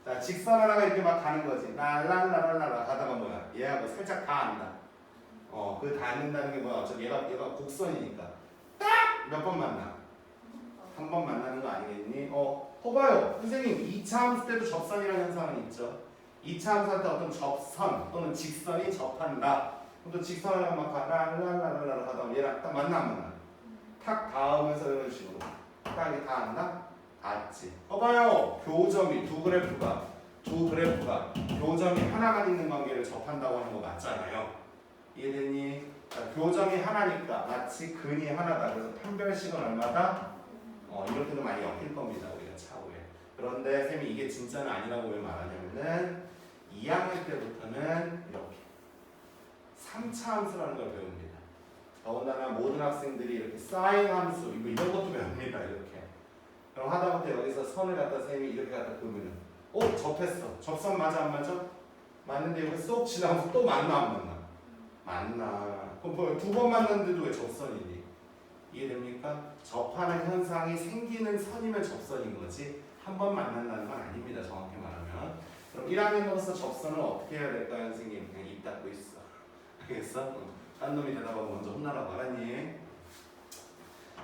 자, 직선 하나가 이렇게 막 가는 거지. 랄랄랄랄라 가다가 뭐야? 얘하고 살짝 닿는다. 그 닿는다는 게 뭐야? 어차피 얘가 곡선이니까. 딱 몇 번 만나? 한 번 만나는 거 아니겠니? 봐봐요. 선생님 2차 함수 때도 접선이라는 현상은 있죠. 2차 함수 때 어떤 접선 또는 직선이 접한다. 또 직선 하나가 막 랄랄랄랄라 하다 보면 얘랑 딱 만나 안 만나? 탁 닿으면서 이런 식으로 딱 이렇게 닿았나? 닿지. 봐요. 교점이 두 그래프가 교점이 하나만 있는 관계를 접한다고 하는 거 맞잖아요. 이해됐니? 자, 교점이 하나니까 마치 근이 하나다. 그래서 판별식은 얼마다? 이렇게도 많이 엮일 겁니다. 우리가 차후에. 그런데 쌤이 이게 진짜는 아니라고 왜 말하냐면은 2학년 때부터는 이렇게 3차 함수라는 걸 배웁니다. 더군다나 모든 학생들이 이렇게 사인 함수 이런 것도 배웁니다. 이렇게. 그럼 하다못해 여기서 선을 갖다 쌤이 이렇게 갖다 그으면은 접했어. 접선 맞아 안 맞아? 맞는데 여기 쏙 지나가서 또 만나 안 만나? 만나. 그럼 두 번 만났는데도 왜 접선이니? 이해됩니까? 접하는 현상이 생기는 선이면 접선인 거지 한 번 만난다는 건 아닙니다. 정확히 말하면. 그럼 1학년으로서 접선을 어떻게 해야 될까요? 선생님 그냥 입 닫고 있어. 알겠어? 딴 놈이 대답하고 먼저 혼나라고 알았니?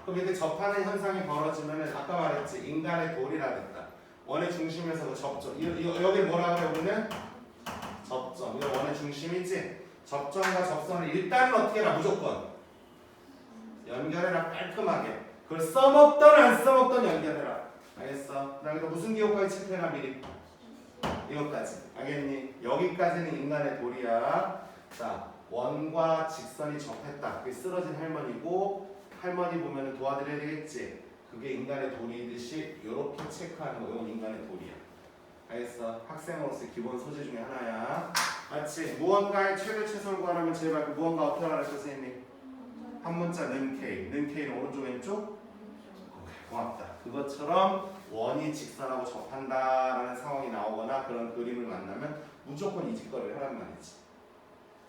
그럼 이렇게 접하는 현상이 벌어지면은 아까 말했지 인간의 도리라 됐다. 원의 중심에서 그 접점. 여기 뭐라 그래 우리는? 접점. 이거 원의 중심이지? 접점과 접선을 일단은 어떻게 해라 무조건 연결해라 깔끔하게. 그걸 써먹던 안 써먹던 연결해라. 알겠어? 그 다음에 또 무슨 기호까지 체크해라 미리? 이것까지. 알겠니? 여기까지는 인간의 도리야. 자, 원과 직선이 접했다. 그게 쓰러진 할머니고 할머니 보면 도와드려야 되겠지? 그게 인간의 도리이듯이 이렇게 체크하는 거. 이건 인간의 도리야. 알겠어? 학생으로서 기본 소재 중에 하나야. 마치 무언가의 최대 최소를 구하려면 제발 그 무언가 어떻게 하라 그랬어 선생님? 한 문자 는 K. 는 K는 오른쪽 왼쪽? 오케이, 고맙다. 그것처럼 원이 직선하고 접한다라는 상황이 나오거나 그런 그림을 만나면 무조건 이 짓거리를 하란 말이지.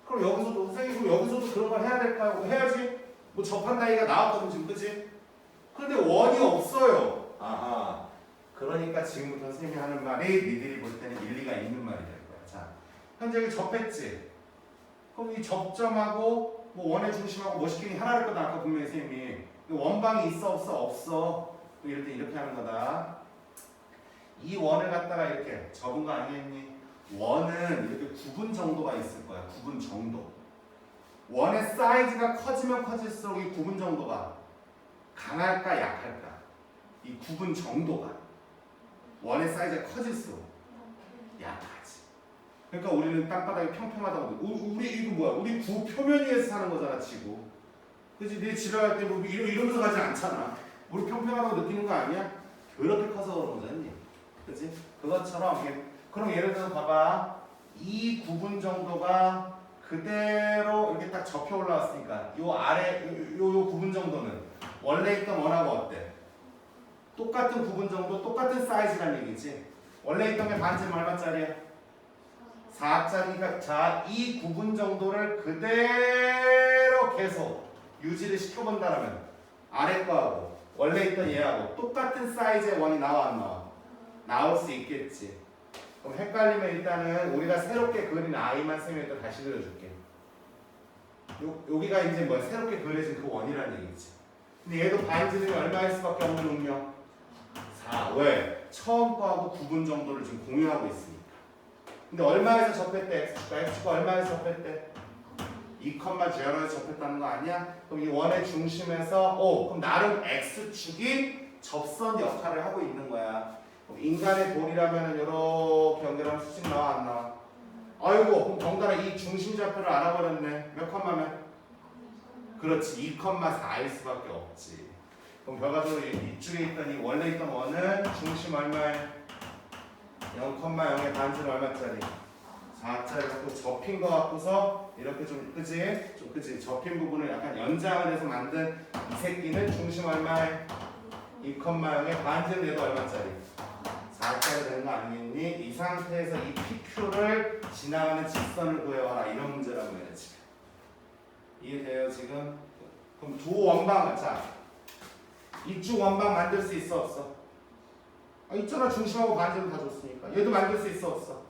그럼 여기서도 선생님 여기서도 그런 걸 해야 될까요? 해야지. 뭐 접한다 얘기가 나왔거든 지금 그치? 그런데 원이 없어요. 아하. 그러니까 지금부터 선생님이 하는 말이 니들이 볼 때는 일리가 있는 말이 될 거야. 자, 현재 여기 접했지? 그럼 이 접점하고 뭐 원의 중심하고 뭐 시키니 하나일 거다. 아까 분명히 선생님이 원방이 있어 없어? 없어. 이럴 때 이렇게 하는 거다. 이 원을 갖다가 이렇게 접은 거 아니겠니? 원은 이렇게 9분 정도가 있을 거야. 9분 정도. 원의 사이즈가 커지면 커질수록 이 9분 정도가 강할까 약할까? 이 9분 정도가 원의 사이즈가 커질수록 약하지. 그러니까 우리는 땅바닥이 평평하다고. 우리 이거 뭐야? 우리 구 표면 위에서 사는 거잖아 지구. 그렇지? 내 집에 갈 때 뭐 이러면서 가지 않잖아. 우리 평평하다고 느끼는 거 아니야? 그렇게 커서 그런 거잖니. 그렇지? 그것처럼 그럼 예를 들어서 봐봐. 이 9분 정도가 그대로 이렇게 딱 접혀 올라왔으니까 요 아래 요 9분 정도는 원래 있던 원하고 어때? 똑같은 9분 정도 똑같은 사이즈란 얘기지. 원래 있던 게 반지름 얼마짜리야? 4짜리니까 자, 이 9분 정도를 그대로 계속 유지를 시켜본다면 아래 거하고 원래 있던 얘하고 똑같은 사이즈의 원이 나와 안 나와? 나올 수 있겠지. 그럼 헷갈리면 일단은 우리가 새롭게 그린 I만 쌤이 일단 다시 그려줄게. 여기가 이제 뭐 새롭게 그려진 그 원이라는 얘기지. 근데 얘도 반지름이 얼마일 수밖에 없는 운명? 4. 왜? 처음 거하고 9분 정도를 지금 공유하고 있으니까. 근데 얼마에서 접했대? X축과 얼마에서 접했대? 2,0에 접했다는 거 아니야? 그럼 이 원의 중심에서 그럼 나름 x축이 접선 역할을 하고 있는 거야. 그럼 인간의 돌이라면 이렇게 연결하면 수직 나와 안 나와? 아이고 그럼 덩달아 이 중심 좌표를 알아버렸네. 몇 컴마면? 그렇지 2,4일 수밖에 없지. 그럼 결과적으로 이쪽에 있던 이 원래 있던 원은 중심 얼마에? 0,0의 반지름 얼마짜리? 4짜리 갖고 접힌 거 갖고서 이렇게 좀 그지? 좀 그지? 접힌 부분을 약간 연장을 해서 만든 이 새끼는 중심 얼마에? 2,0의 반지름 얘도 얼마짜리? 4짜리 되는 거 아니겠니? 이 상태에서 이 PQ를 지나가는 직선을 구해와라 이런 문제라고 해야지. 이해돼요 지금? 그럼 두 원방 자 이쪽 원방 만들 수 있어 없어? 있잖아 중심하고 반지름 다 줬으니까 얘도 만들 수 있어 없어?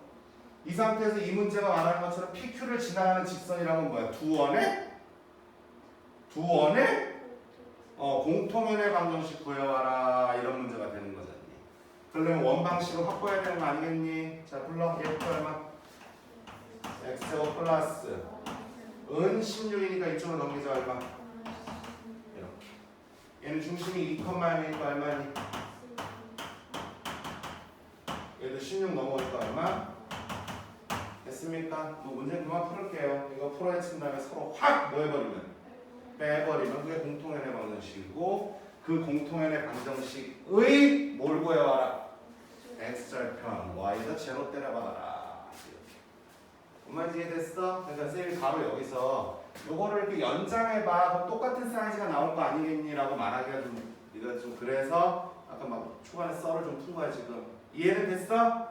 이 상태에서 이 문제가 말하는 것처럼 PQ를 지나가는 직선이라는 건 뭐야? 두 원의 공통연의 방정식 구해와라 이런 문제가 되는 거잖니. 그러려면 원방식을 확보해야 되는 거 아니겠니? 자 불러 얘부터 얼마? x제곱 플러스 은 16이니까 이쪽으로 넘기자 얼마? 이렇게 얘는 중심이 2,0이니까 얼마니? 얘도 16 넘어오니까 얼마? 됐습니까? 뭐 문제 그만 풀을게요. 이거 풀어헤친 다음에 서로 확 뭐 해버리면 빼버리면 그게 공통연의 방정식이고 그 공통연의 방정식의 뭘 구해와라? x절편 y에다 제로 때려봐라. 정말 이해됐어? 그러니까 쌤이 바로 여기서 요거를 이렇게 연장해봐. 그럼 똑같은 사이즈가 나올 거 아니겠니? 라고 말하기가 좀 네가 좀 그래서 아까 막 초반에 썰을 좀 푼 거야 지금. 이해는 됐어?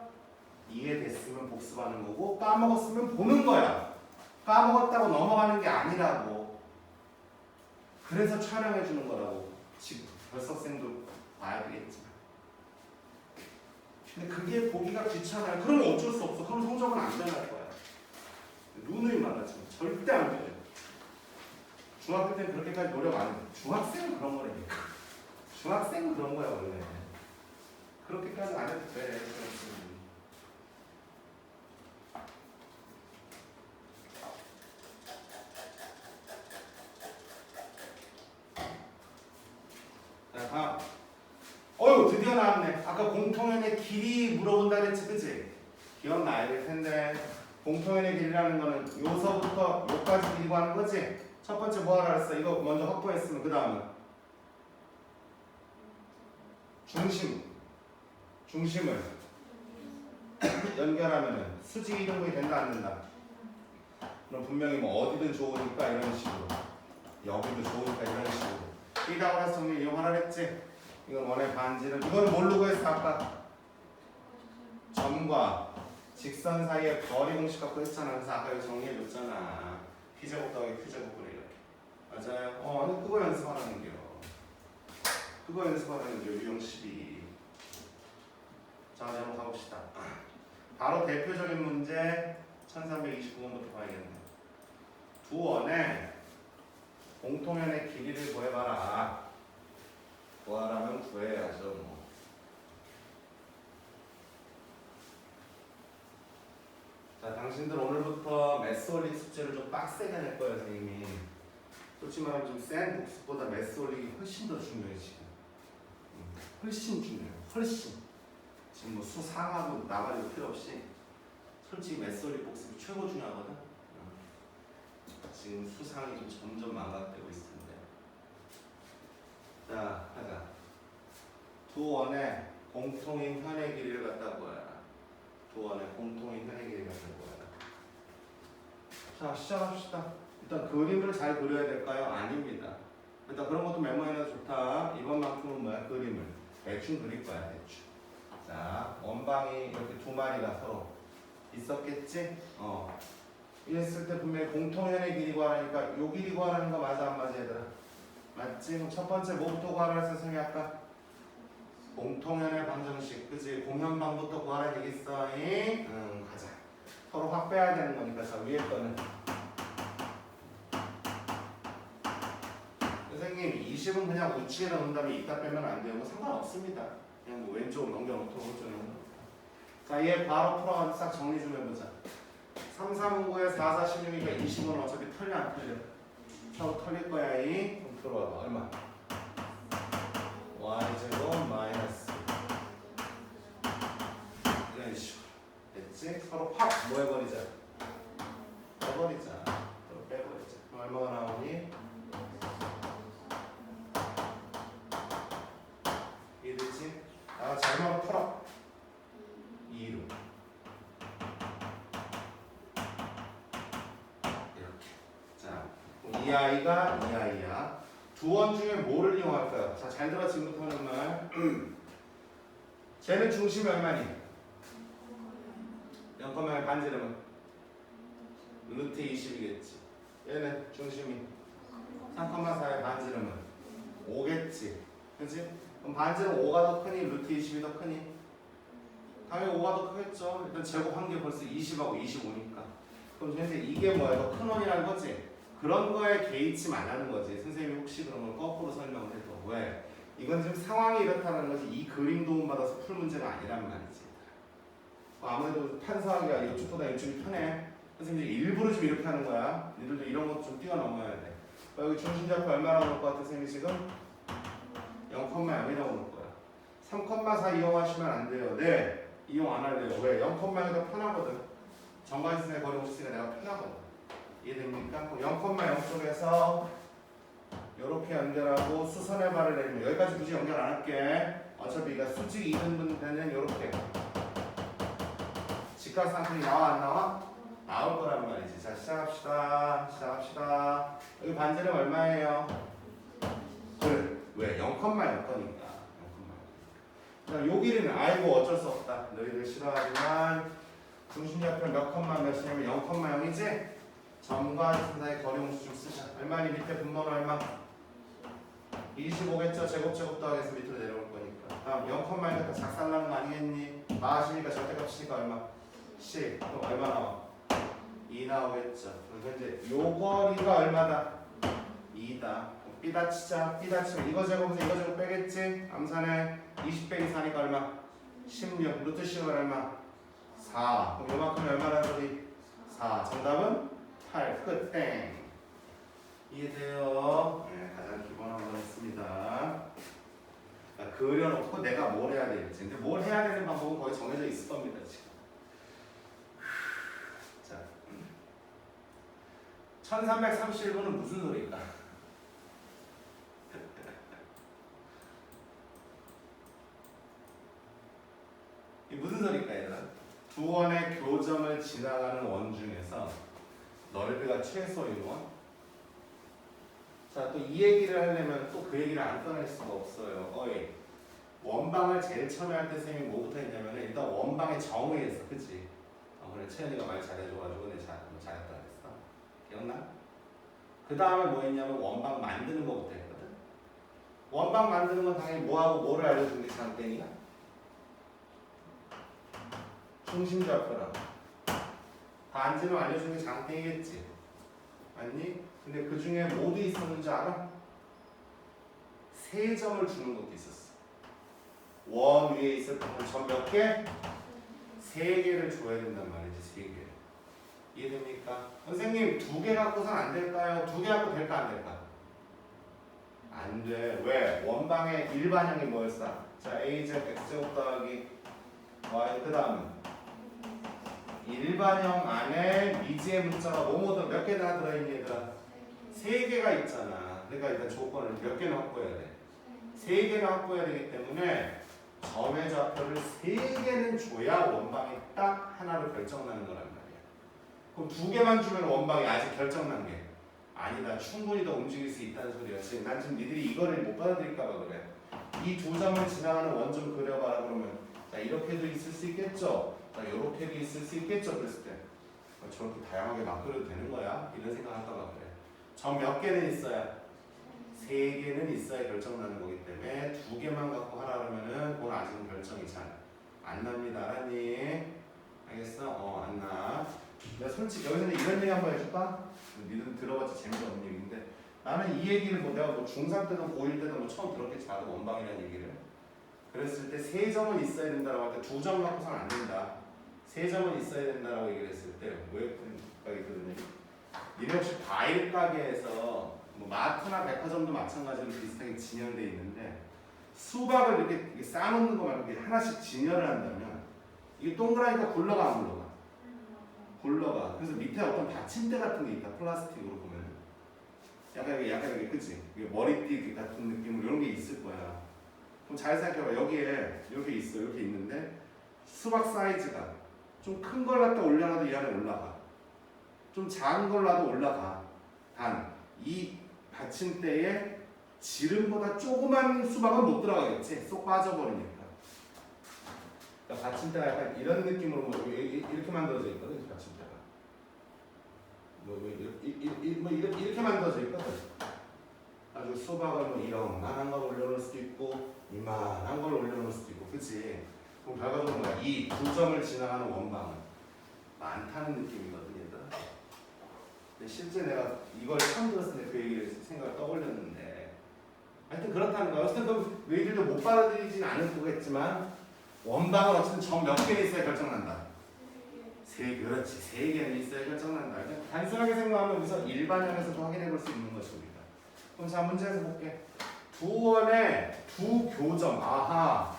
이해됐으면 복습하는 거고 까먹었으면 보는 거야. 까먹었다고 넘어가는 게 아니라고. 그래서 촬영해 주는 거라고. 지금 결석생도 봐야 되겠지만. 근데 그게 보기가 귀찮아요. 그러면 어쩔 수 없어. 그럼 성적은 안 변할 거야. 누누이 말하지만 절대 안 변해. 중학교 때는 그렇게까지 노력 안 해. 중학생은 그런 거라니까. 중학생은 그런 거야 원래. 그렇게까지 안 해도 돼. 자, 다음. 드디어 나왔네. 아까 공통연의 길이 물어본다 그랬지, 그치? 기억나야 될 텐데. 공통연의 길이라는 거는 요서부터 요까지 길이 구하는 거지? 첫 번째 뭐 하라 그랬어? 이거 먼저 확보했으면 그 다음은 중심을 연결하면은 수직 이동이 된다 안 된다? 그럼 분명히 뭐 어디든 좋으니까 이런 식으로 여기도 좋으니까 이런 식으로 피다고라스 정리 이용하라 했지? 이건 원의 반지름. 이거는 뭘로 구했어 아까? 점과 직선 사이에 거리 공식 갖고 했잖아. 그래서 아까 이거 정리해줬잖아. P제곱 더하기 Q제곱으로 이렇게. 맞아요. 근데 그거 연습하라는 게요. 그거 연습하라는 게요. 유형 12. 자, 이제 한번 가봅시다. 바로 대표적인 문제 1329번부터 봐야겠네. 두 원의 공통연의 길이를 구해봐라. 구하라면 구해야죠. 뭐. 자, 당신들 오늘부터 매스올릭 숙제를 좀 빡세게 낼 거예요, 선생님이. 솔직히 말하면 좀 센 복습보다 매스올릭이 훨씬 더 중요해, 지금. 훨씬 중요해요. 훨씬. 지금 뭐 수 상하고 나발이도 필요 없이 솔직히 매스올릭 복습이 최고 중요하거든. 지금 수상이 좀 점점 망각되고 있을 텐데. 자, 하자. 두 원의 공통인 현의 길이를 갖다 구해라. 두 원의 공통인 현의 길이를 갖다 구해라. 자, 시작합시다. 일단 그림을 잘 그려야 될까요? 아닙니다. 일단 그런 것도 메모해놔도 좋다. 이번만큼은 뭐야? 그림을 대충 그릴 거야, 대충. 자, 원방이 이렇게 두 마리가 서로 있었겠지? 이랬을 때 분명히 공통현의 길이 구하라니까 요 길이 구하라는 거 맞아 안 맞아 얘들아? 맞지? 그럼 첫 번째 뭐부터 구하라 했어 선생님이 아까? 공통현의 방정식 그치? 공현방부터 구하라 되겠어? 응 가자. 서로 확 빼야 되는 거니까 자 위에 거는 선생님 20은 그냥 우측에 넣은 다음에 이따 빼면 안 돼요. 뭐 상관없습니다. 그냥 뭐 왼쪽으로 넘겨놓고 오른쪽으로 넘겨놓고 자 얘 바로 풀어가지고 싹 정리 좀 해보자. 3, 3, 9에 4, 4, 16이니까 20은 어차피 털려 안 털려? 서로 털릴 거야. 이 그럼 들어와봐. 얼마? y제곱 마이너스 이런 식으로 됐지? 서로 확 뭐 해버리자? 빼버리자. 서로 빼버리자. 그럼 얼마가 나오니? 이해됐지? 아, 잘못 풀어. 2로 이렇게. 자, 이 아이가 이 아이야. 두 원 중에 뭐를 이용할까요? 자, 잘 들어. 지금부터 하는 말. 쟤는 중심이 얼마니? 0,8 반지름은 루트 20이겠지. 얘는 중심이 3,4의 반지름은 5겠지. 그치? 그럼 반지름 5가 더 크니 루트 20이 더 크니? 당연히 5가 더 크겠죠. 일단 제곱한 게 벌써 20하고 25니까. 그럼 현재 이게 뭐야? 더 큰 원이라는 거지? 그런 거에 개의치 말라는 거지. 선생님이 혹시 그런 걸 거꾸로 설명을 해도. 왜? 이건 지금 상황이 이렇다는 거지. 이 그림 도움받아서 풀 문제가 아니란 말이지. 아무래도 판사하기가 이쪽보다 이쪽이 편해. 선생님이 일부러 좀 이렇게 하는 거야. 니들도 이런 것 좀 뛰어넘어야 돼. 여기 중심좌표 얼마라고 놓을 것 같아? 선생님이 지금 0,0이라고 놓을 거야. 3,4 이용하시면 안 돼요. 네. 이용 안 할래요. 왜? 0,0이 더 편하거든. 정관지선의 거리 옵시가 내가 편하거든. 이해됩니까? 그럼 0,0 쪽에서 이렇게 연결하고 수선의 발을 내리면 여기까지 굳이 연결 안 할게. 어차피 이거 수직 이등분 되는 이렇게 직각상선이 나와 안 나와? 나올 거란 말이지. 자, 시작합시다. 여기 반지름 얼마예요? 그래. 왜? 0,0 거니까. 자, 요 길이는 아이고 어쩔 수 없다. 너희들 싫어하지만 중심좌표 몇 컴마 몇이냐면 0,0이지? 점과 지선의 거리 옹수 좀 쓰자. 얼마니? 밑에 분모는 얼마? 25겠죠? 제곱 더하기해서 밑으로 내려올 거니까. 다음 0,1가 작살나는 거 아니겠니? 마시니까 절대값이니까 얼마? 10. 그럼 얼마 나와? 2 나오겠죠. 그럼 현재 요 거리가 얼마다? 2다. B다 치자. B다 치면 이거 제곱에서 이거 제곱 빼겠지? 암산에 20 빼기 4니까 얼마? 16. 루트 10은 얼마? 4. 그럼 요만큼이 얼마라는 소리? 4. 정답은 8. 끝. 땡. 이해돼요? 네, 가장 기본 한번 했습니다. 그러니까 그려놓고 내가 뭘 해야 될지. 근데 뭘 해야 되는 방법은 거의 정해져 있을 겁니다, 지금. 자, 1331번은 무슨 소리일까? 이 무슨 소리일까, 얘들아? 두 원의 교점을 지나가는 원 중에서 넓이가 최소인 원? 자, 또 이 얘기를 하려면 또 그 얘기를 안 꺼낼 수가 없어요. 원방을 제일 처음에 할 때 선생님이 뭐부터 했냐면 일단 원방의 정의 했어. 그치? 그래, 채연이가 말 잘해줘가지고 내가 잘했다 그랬어. 기억나? 그 다음에 뭐 했냐면 원방 만드는 거부터 했거든. 원방 만드는 건 당연히 뭐하고 뭐를 알려주는 게 장땡이야? 중심좌표랑 반지름 알려주는 게 장땡이겠지. 맞니? 근데 그 중에 뭐도 있었는지 알아? 세 점을 주는 것도 있었어. 원 위에 있었던 점 몇 개? 세 개를 줘야 된단 말이지. 세 개. 이해됩니까? 선생님 2개 갖고선 안 될까요? 2개 갖고 될까 안 될까? 안 돼. 왜? 원방의 일반형이 뭐였어? 자, a제곱 x제곱 더하기 y 그 다음은 일반형 안에 미지의 문자가 뭐뭐든 몇 개나 들어있니 얘들아? 3개가 있잖아. 그러니까 일단 조건을 몇 개나 확보해야 돼? 3개나 확보해야 되기 때문에 점의 좌표를 3개는 줘야 원방이 딱 하나로 결정나는 거란 말이야. 그럼 2개만 주면 원방이 아직 결정난 게 아니다. 충분히 더 움직일 수 있다는 소리야. 지금 난 지금 니들이 이거를 못 받아들일까봐 그래. 이 두 점을 지나가는 원 좀 그려봐라 그러면 자 이렇게도 있을 수 있겠죠. 자 이렇게도 있을 수 있겠죠. 그랬을 때 저렇게 다양하게 막 그려도 되는 거야? 이런 생각할까봐 그래. 점 몇 개는 있어야? 3개는 있어야 결정나는 거기 때문에 2개만 갖고 하라 그러면은 그건 아직은 결정이 잘 안 납니다. 알았니? 알겠어? 안 나. 내가 솔직히 여기서 이런 얘기 한번 해줄까? 니들 들어봤자 재미가 없는 얘기인데 나는 이 얘기를 뭐 내가 뭐 중3 때든 고1 때든 뭐 처음 들었겠지. 나도 원방이라는 얘기를. 그랬을 때 3점은 있어야 된다고 할 때 2점 갖고서는 안 된다. 3점은 있어야 된다라고 얘기를 했을 때 왜 그런 있거든요. 니네 혹시 과일 가게에서 뭐 마트나 백화점도 마찬가지로 비슷하게 진열돼 있는데 수박을 이렇게 쌓아놓는 거 말고 이렇게 하나씩 진열을 한다면 이게 동그라니까 굴러가 안 굴러가? 굴러가. 그래서 밑에 어떤 받침대 같은 게 있다. 플라스틱으로 보면 약간 이게 그치? 이게 머리띠 같은 느낌으로 이런 게 있을 거야. 그럼 잘 생각해봐. 여기에 이렇게 있어. 이렇게 있는데 수박 사이즈가 좀 큰 걸 갖다 올려놔도 이 안에 올라가. 좀 작은 걸 놔도 올라가. 단 이 받침대에 지름보다 조그만 수박은 못 들어가겠지. 쏙 빠져버리니까. 그러니까 받침대가 약간 이런 느낌으로 뭐 이렇게 만들어져 있거든. 받침대가. 이렇게 만들어져 있거든. 아주 수박을 뭐 이만한 걸 올려놓을 수도 있고 이만한 걸 올려놓을 수도 있고, 그치? 그럼 결과적으로 뭐야? 이 두 점을 지나가는 원방은 많다는 느낌이거든, 얘들아. 근데 실제 내가 이걸 처음 들었을 때 그 얘기를 생각을 떠올렸는데, 하여튼 그렇다는 거야. 어쨌든 그럼 너희들도 못 받아들이진 않을 거겠지만 원방은 어쨌든 점 몇 개 있어야 결정난다. 그렇지. 3개는 있어야 결정난다. 단순하게 생각하면 여기서 일반형에서도 확인해 볼 수 있는 것입니다. 그럼 자, 문제에서 볼게. 두 원의 두 교점. 아하.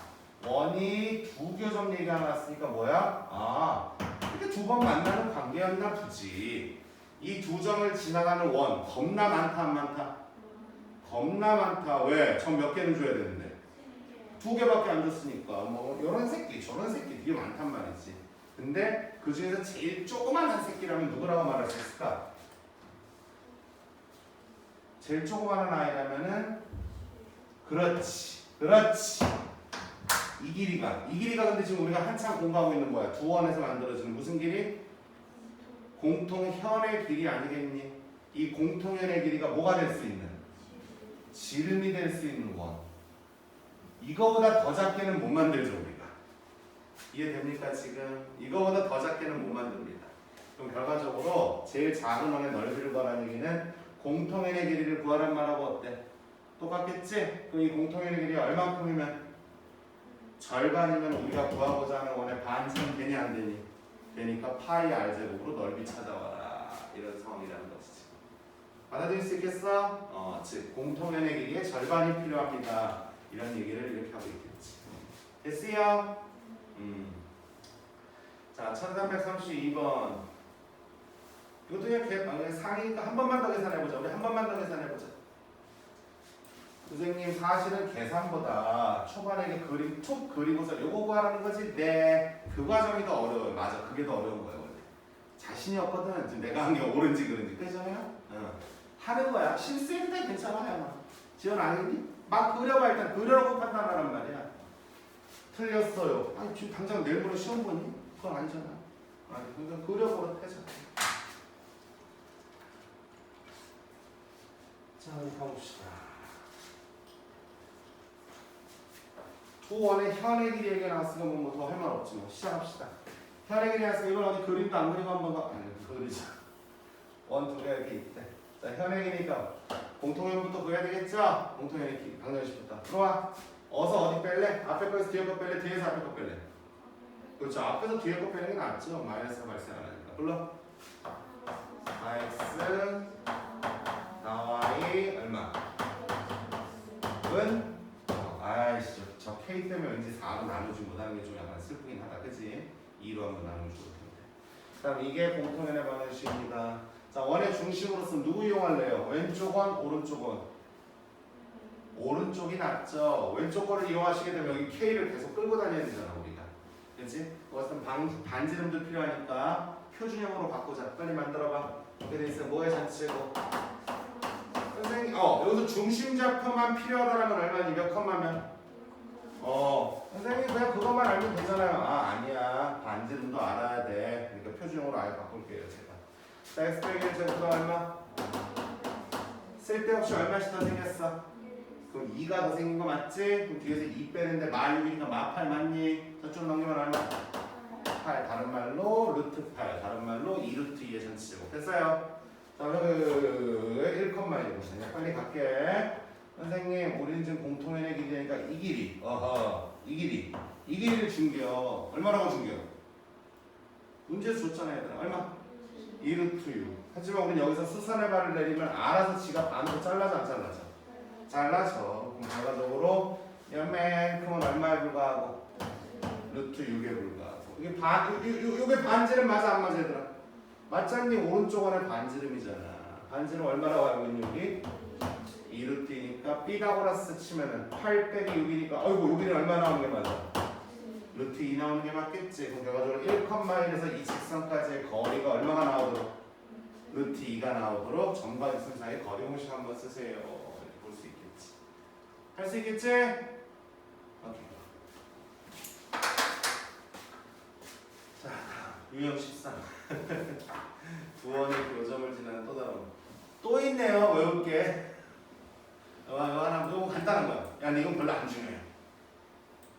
원이 두 교점 얘기가 나왔으니까 뭐야? 아, 이렇게 두 번 만나는 관계였나 보지. 이 두 점을 지나가는 원 겁나 많다 안 많다? 겁나 많다. 왜? 점 몇 개는 줘야 되는데 2개밖에 안 줬으니까 뭐 이런 새끼 저런 새끼 되게 많단 말이지. 근데 그 중에서 제일 조그만한 새끼라면 누구라고 말할 수 있을까? 제일 조그만한 아이라면은 그렇지 이 길이가 근데 지금 우리가 한참 공부하고 있는 거야. 두 원에서 만들어지는 무슨 길이? 공통현의 길이 아니겠니? 이 공통현의 길이가 뭐가 될 수 있는? 지름이 될 수 있는 원. 이거보다 더 작게는 못 만들죠 우리가. 이해됩니까 지금? 이거보다 더 작게는 못 만듭니다. 그럼 결과적으로 제일 작은 원의 넓이를 구하라는 얘기는 공통현의 길이를 구하란 말하고 어때? 똑같겠지? 그럼 이 공통현의 길이가 얼만큼이면? 절반이면 우리가 구하고자 하는 원의 반쯤 되니 안 되니? 되니까 파이 r제곱으로 넓이 찾아와라. 이런 상황이라는 것이지. 받아들일 수 있겠어? 즉 공통현의 길이의 절반이 필요합니다. 이런 얘기를 이렇게 하고 있겠지. 됐어요? 자, 1332번. 이것도 그냥 상이니까 한 번만 더 계산해보자. 우리 한 번만 더 계산해보자. 선생님 사실은 계산보다 초반에 이렇게 그림 툭 그리고서 요거 구하라는 거지. 네, 그 과정이 더 어려워요. 맞아, 그게 더 어려운 거예요 원래. 자신이 없거든. 지금 내가 한 게 옳은지 그른지. 그죠요? 하는 거야. 실수할 때 괜찮아요. 지원 안 했니? 막 그려봐. 일단 그려놓고 판단하란 말이야. 틀렸어요. 아니 지금 당장 내일 모레 시험 보니? 그건 아니잖아. 아니 그러니까 그려보라 해서. 자, 가봅시다. 두 원의 현의 길이 얘기가 나왔으니까 뭐 더 할 말 없지 뭐. 시작합시다. 현의 길이 나왔으니까 이걸 어디 그림도 안 그리고 한번 가. 아니 그리자. 원, 두 개가 이렇게 있대. 자, 현의 길이니까 공통현부터 그려야 되겠죠? 공통현의 길이. 방정식부터. 들어와. 어서 어디 뺄래? 앞에 거에서 뒤에 거 뺄래? 뒤에서 앞에 거 뺄래? 그렇죠. 앞에서 뒤에 거 빼는 게 낫죠. 마이너스가 발생하니까. 불러. x 나와이 얼마? 은? 아이씨 저 k 때문에 왠지 4로 나누지 못하는 게 좀 약간 슬프긴 하다. 그치? 2로 한번 나누면 좋을 텐데. 그다음 이게 공통현의 방정식입니다. 자, 원의 중심으로서 누구 이용할래요? 왼쪽 원, 오른쪽 원. 오른쪽이 낫죠. 왼쪽 거를 이용하시게 되면 여기 K를 계속 끌고 다녀야 되잖아 우리가. 그렇지? 그것은 반지름도 필요하니까 표준형으로 바꾸자. 빨리 만들어봐. 이렇게 돼 있어. 뭐의 잔치고? 선생님, 여기서 중심좌표만 필요하다면 얼마니? 몇 컴마면? 선생님 그냥 그것만 알면 되잖아요. 아니야. 반지름도 알아야 돼. 그러니까 표준형으로 아예 바꿀게요 제가. 자, x 빼기 1 제곱은 얼마? 쓸데없이 얼마씩 더 생겼어? 그럼 2가 더 생긴 거 맞지? 그럼 뒤에서 2 빼는데 마6이니까 마8 맞니? 저쪽 넘기면 얼마? 8. 다른 말로 루트 8. 다른 말로 2루트 2의 전체제곱. 됐어요? 자, 그 1,1. 빨리 갈게. 선생님, 우리는 지금 공통현의 길이니까 이 길이. 이 길이를 준겨. 얼마라고 준겨? 문제에서 줬잖아요 얘들아. 얼마? 2루트 6. 하지만 우린 여기서 수선의 발을 내리면 알아서 지가 반으로 잘라져 안 잘라져? 잘라져. 그럼 결과적으로 연맨큼은 얼마에 불과하고? 루트 6에 불과하고. 이게 요게 반지름 맞아 안 맞아 얘들아? 맞잖니? 오른쪽 안에 반지름이잖아. 반지름 얼마라고 알고 있니 여기? 2루트니까 피타고라스 치면은 8 빼기 6이니까 어이구 여기는 얼마 나오는 게 맞아? 루트 2 나오는 게 맞겠지. 그럼 결과적으로 1,1에서 이 직선까지의 거리가 얼마가 나오도록? 루트 2가 나오도록 점과 직선 사이의 거리 공식 한번 쓰세요. 이렇게 볼 수 있겠지. 할 수 있겠지? 오케이. 자, 유형 13. 두 원의 교점을 지나는 또 다른 또 있네요. 외울게. 이거 하나, 이거 간단한 거야. 야, 근데 이건 별로 안 중요해.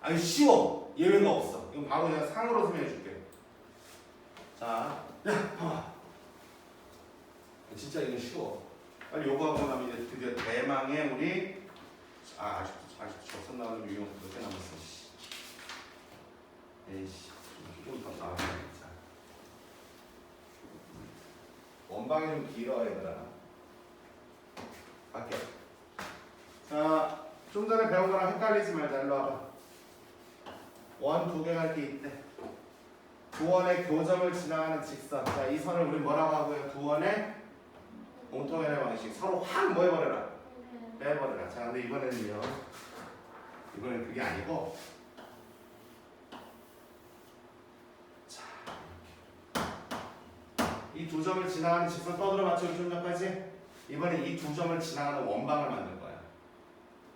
아니 쉬워. 예외가 없어. 이건 바로 내가 상으로 설명해 줄게. 자, 야, 봐봐. 진짜 이건 쉬워. 빨리 요거 하고 나면 이제 드디어 대망의 우리 아직도 적선 나오는 유형 몇 개 남았어. 에이씨, 좀 더 나와야 겠다. 원방이 좀 길어 얘들아. 밖에. 자, 좀 전에 배운 거랑 헷갈리지 말자. 일로 와봐. 원 두 개가 이렇게 있대. 두 원의 교점을 지나가는 직선. 자, 이 선을 우리 뭐라고 하고요? 두 원의 공통연의 방식. 서로 확 뭐 해버려라? 빼버려라. 자, 근데 이번에는 그게 아니고. 자, 이 두 점을 지나가는 직선 떠들어 맞춰 좀 전까지. 이번에 이 두 점을 지나가는 원방을 만들 거야.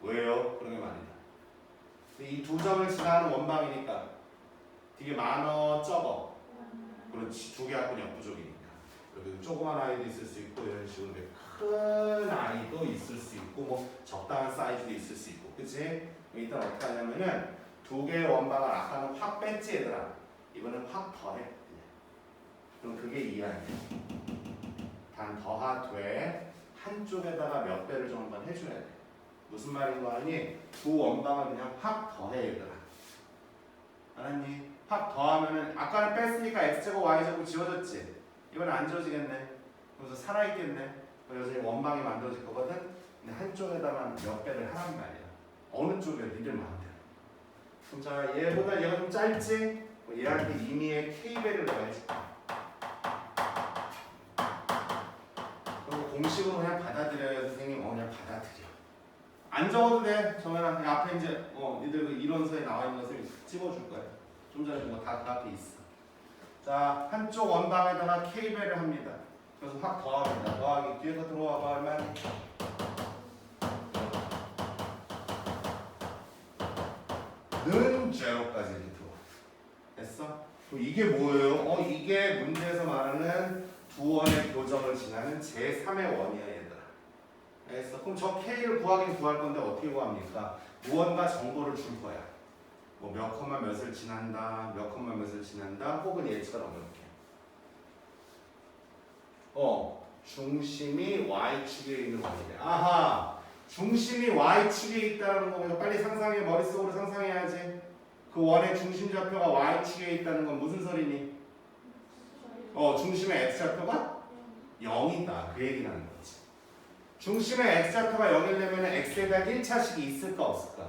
왜요? 그런 게 말이다. 이 두 점을 지나가는 원방이니까 되게 많어 적어. 그렇지. 두 개 합은 역부족이니까. 여기 조그만 아이도 있을 수 있고 이런 식으로 큰 아이도 있을 수 있고 뭐 적당한 사이즈도 있을 수 있고, 그치? 일단 어떻게 하냐면은 두 개의 원방을 아까는 확 뺐지 얘들아. 이번엔 확 더해. 그럼 그게 이해하냐? 단 더하되 한쪽에다가 몇 배를 좀 한번 해줘야 돼. 무슨 말인 거 아니? 두 원방을 그냥 확 더해 얘들아. 알았니? 확 더하면은 아까는 뺐으니까 x제곱 y제곱 지워졌지? 이번엔 안 지워지겠네. 그래서 살아있겠네. 그래서 원방이 만들어질 거거든. 근데 한쪽에다가 몇 배를 하란 말이야. 어느 쪽에 니들 마음대로. 그럼 자, 얘보다 얘가 좀 짧지? 얘한테 임의의 k배를 넣어야지. 그리고 공식으로 그냥 받아들여요. 선생님. 그냥 받아들여. 안 적어도 돼. 정현아. 앞에 이제 니들 그 이론서에 나와 있는 것을 찍어줄 거야. 좀 전에 본 거 다 그 앞에 있어. 자, 한쪽 원방에다가 k배를 합니다. 그래서 확 더합니다. 더하기 뒤에서 들어와봐. 얼마야? 는 제로까지 이렇게 들어와. 됐어? 그럼 이게 뭐예요? 이게 문제에서 말하는 두 원의 교점을 지나는 제3의 원이야 얘들아. 알겠어? 그럼 저 k를 구하긴 구할 건데 어떻게 구합니까? 무언가 정보를 줄 거야. 뭐 몇 컴마 몇을 지난다, 몇 컴마 몇을 지난다, 혹은 얘처럼 이렇게. 중심이 y축에 있는 원이래. 아하, 중심이 y축에 있다는 거 빨리 상상해. 머릿속으로 상상해야지. 그 원의 중심 좌표가 y축에 있다는 건 무슨 소리니? 중심의 x좌표가 0이다. 그 얘기를 하는 거지. 중심의 x좌표가 0이려면 x에 대한 1차식이 있을까 없을까?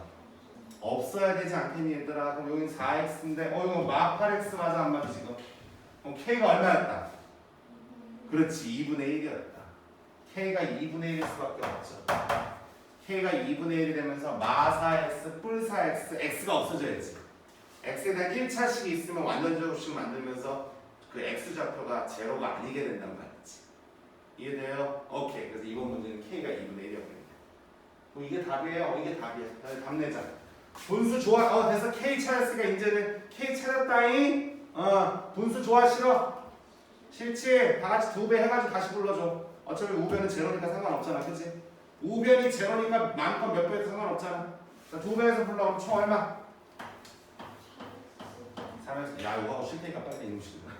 없어야 되지 않겠니 얘들아? 그럼 여긴 4x인데 이거 막 8x 맞아 안 맞아 지금? 그럼 k가 얼마였다? 그렇지, 2분의 1이었다. k가 2분의 1일 수밖에 없죠. k가 2분의 1이 되면서 마4x, 뿔4x, x가 없어져야지. x에 대한 1차식이 있으면 완전제곱식 만들면서 그 x좌표가 제로가 아니게 된단 말이지. 이해돼요? 오케이. 그래서 이번 문제는 k가 2분의 1이었거든요. 이게 답이에요? 이게 답이야. 답 내자. 분수 좋아. 됐어. k 찾았으니까 이제는 k 찾았다잉. 분수 좋아 싫어? 싫지? 다 같이 2배 해가지고 다시 불러줘. 어차피 우변은 제로니까 상관없잖아. 그치? 우변이 제로니까 만큼 몇 배도 상관없잖아. 자, 2배에서 불러오면 총 얼마? 3에서 야 이거 하고 쉴 테니까 빨리 이놈식이다.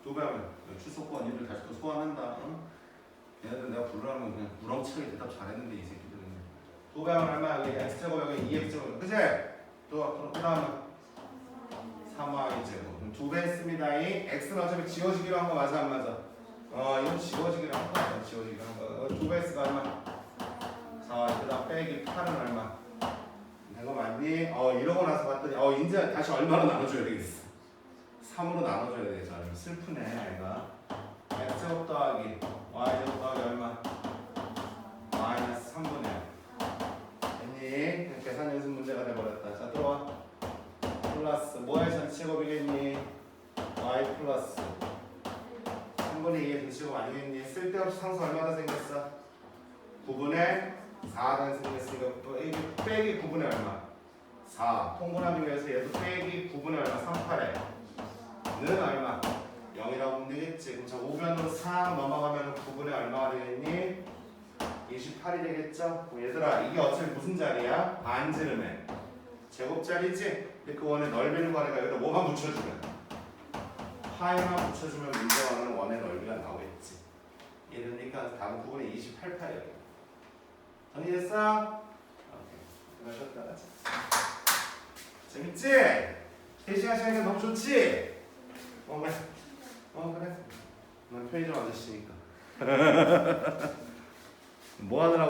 2배 하면 출석부 언니들 다시 또 소환한다. 얘네들 내가 부르라면 그냥 무렁차게 대답 잘했는데 이 새끼들은. 2배 하면 얼마? 여기 x제곱 여기 2x제곱. 그치? 또 그 다음은 3y제곱. 그럼 2배 했습니다. 이 x는 어차피 지워지기로 한 거 맞아 안 맞아? 이건 지워지기로 한 거야. 지워지기로 한 거. 2배 x가 얼마? 4y. 그다음 빼기 8은 얼마? 이거 맞니? 이러고 나서 봤더니 이제 다시 얼마로 나눠줘야 되겠어? 3으로 나눠줘야 되겠죠. 슬프네 얘가. x제곱 더하기 y제곱 더하기 얼마? 마이너스 3분의 1. 됐니? 계산 연습 문제가 돼버렸다. 자 들어와. 플러스 뭐의 전체제곱이겠니? y 플러스 3분의 2의 전체제곱 아니겠니? 쓸데없이 상수 얼마나 생겼어? 9분의 4가 생겼으니까 빼기 9분의 얼마? 4. 통분하기 위해서 얘도 빼기 9분의 얼마? 38에 는 얼마? 0이라고 하면 되겠지. 그럼 저 우변으로 싹 넘어가면 9분의 얼마가 되겠니? 28이 되겠죠? 얘들아 이게 어차피 무슨 자리야? 반지름의 제곱자리지? 근데 그 원의 넓이를 구하니까 여기다 뭐만 붙여주면? 파이만 붙여주면 문제와는 원의 넓이가 나오겠지. 이러니까 답은 9분의 28파이야. 정리됐어? 오케이. 쉬었다 가자. 재밌지? 3시간 시간이 너무 좋지? 그래. 그래. 난 편의점 아저씨니까. 뭐 하느라고